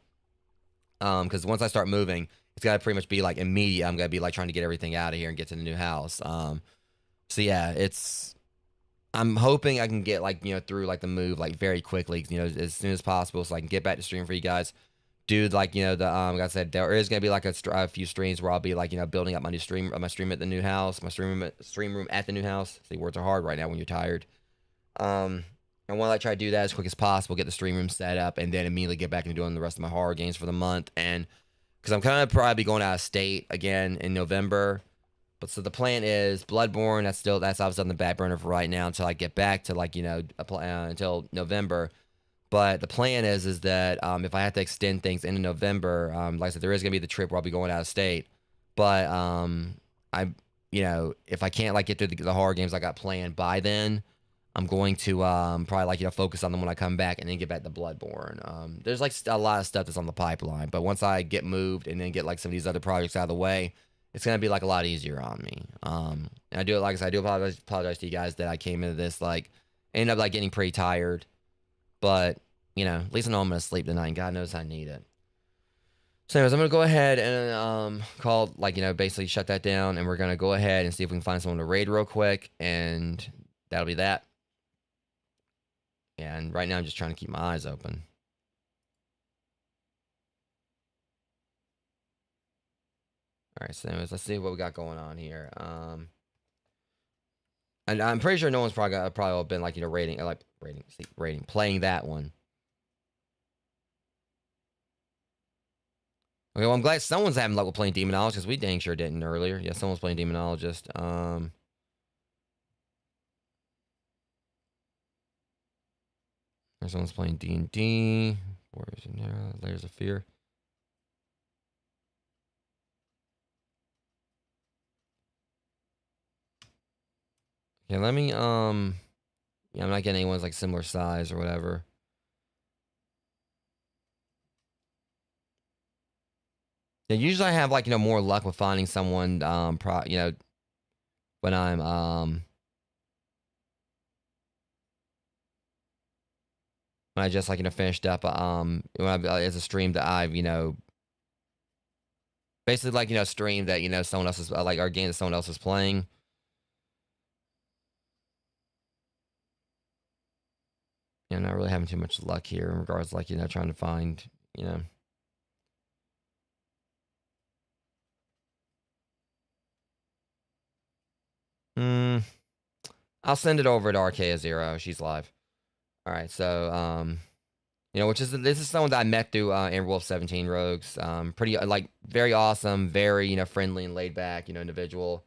Because once I start moving, it's got to pretty much be like immediate. I'm gonna be like trying to get everything out of here and get to the new house. So yeah, I'm hoping I can get like through like the move like very quickly, as soon as possible, so I can get back to stream for you guys. Dude, like like I said, there is gonna be like a few streams where I'll be like building up my stream at the new house, my stream room at the new house. See, words are hard right now when you're tired. I want to like try to do that as quick as possible, get the stream room set up, and then immediately get back into doing the rest of my horror games for the month. And because I'm kind of probably going out of state again in November. But so the plan is Bloodborne. That's obviously on the back burner for right now until I get back to like until November. But the plan is that if I have to extend things into November, like I said, there is gonna be the trip where I'll be going out of state. But I if I can't like get through the horror games I got planned by then, I'm going to probably like focus on them when I come back and then get back to Bloodborne. There's like a lot of stuff that's on the pipeline, but once I get moved and then get like some of these other projects out of the way, it's gonna be like a lot easier on me. And I do like I said, I do apologize to you guys that I came into this like ended up like getting pretty tired, but at least I know I'm gonna sleep tonight. And God knows I need it. So anyways, I'm gonna go ahead and call like basically shut that down, and we're gonna go ahead and see if we can find someone to raid real quick, and that'll be that. And right now I'm just trying to keep my eyes open. All right, so anyways, let's see what we got going on here. And I'm pretty sure no one's probably been like playing that one. Okay, well I'm glad someone's having luck with playing Demonologist because we dang sure didn't earlier. Yeah, someone's playing Demonologist. Someone's playing D&D. Warriors in there, Layers of Fear. Okay, let me, yeah, I'm not getting anyone's like similar size or whatever. Yeah, usually I have like, more luck with finding someone, when I'm when I just like, you know, finished up, as a stream that I've, you know, basically like, you know, stream that, you know, someone else is like our game that someone else is playing. You know, not really having too much luck here in regards to like, you know, trying to find, you know. I'll send it over to Archaea Zero. She's live. All right, so you know, this is someone that I met through Wolf 17 Rogues. Pretty like very awesome, very, you know, friendly and laid back, you know, individual.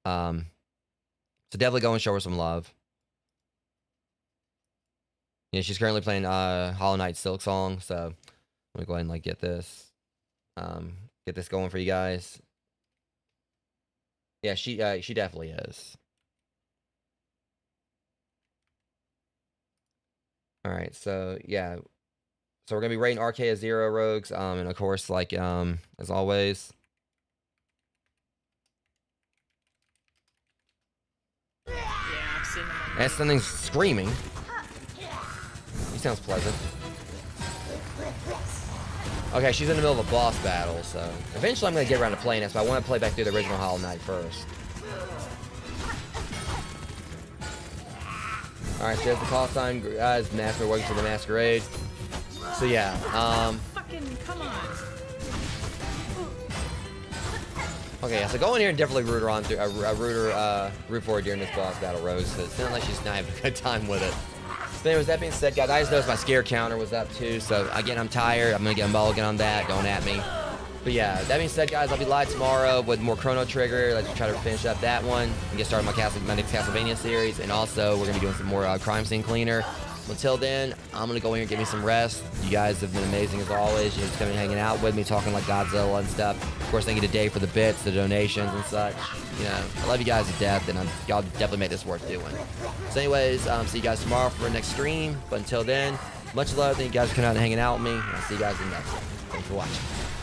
So definitely go and show her some love. Yeah, she's currently playing Hollow Knight Silk Song, so let me go ahead and like get this going for you guys. Yeah, she definitely is. All right, so yeah, so we're gonna be rating Archaea Zero Rogues, and of course, like as always. Yeah, I've seen them. And something's screaming. He sounds pleasant. Okay, she's in the middle of a boss battle, so eventually I'm gonna get around to playing this, but I want to play back through the original Hollow Knight first. Alright, so there's the call sign, guys. Master working for the masquerade. So yeah, Fucking come on. okay, yeah, so go in here and definitely root her on through root for her during this boss battle, Rose. So it's not like she's not having a good time with it. But anyways, that being said, guys, I just noticed my scare counter was up too. So again, I'm tired. I'm gonna get a mulligan on that. Don't at me. But yeah, that being said, guys, I'll be live tomorrow with more Chrono Trigger. Let's try to finish up that one and get started on my next Castlevania series. And also, we're gonna be doing some more Crime Scene Cleaner. Until then, I'm gonna go in here and get me some rest. You guys have been amazing as always. You're just coming hanging out with me, talking like Godzilla and stuff. Of course, thank you to Dave for the bits, the donations and such. You know, I love you guys to death, and y'all definitely make this worth doing. So anyways, see you guys tomorrow for our next stream. But until then, much love. Thank you guys for coming out and hanging out with me. And I'll see you guys in the next one. Thanks for watching.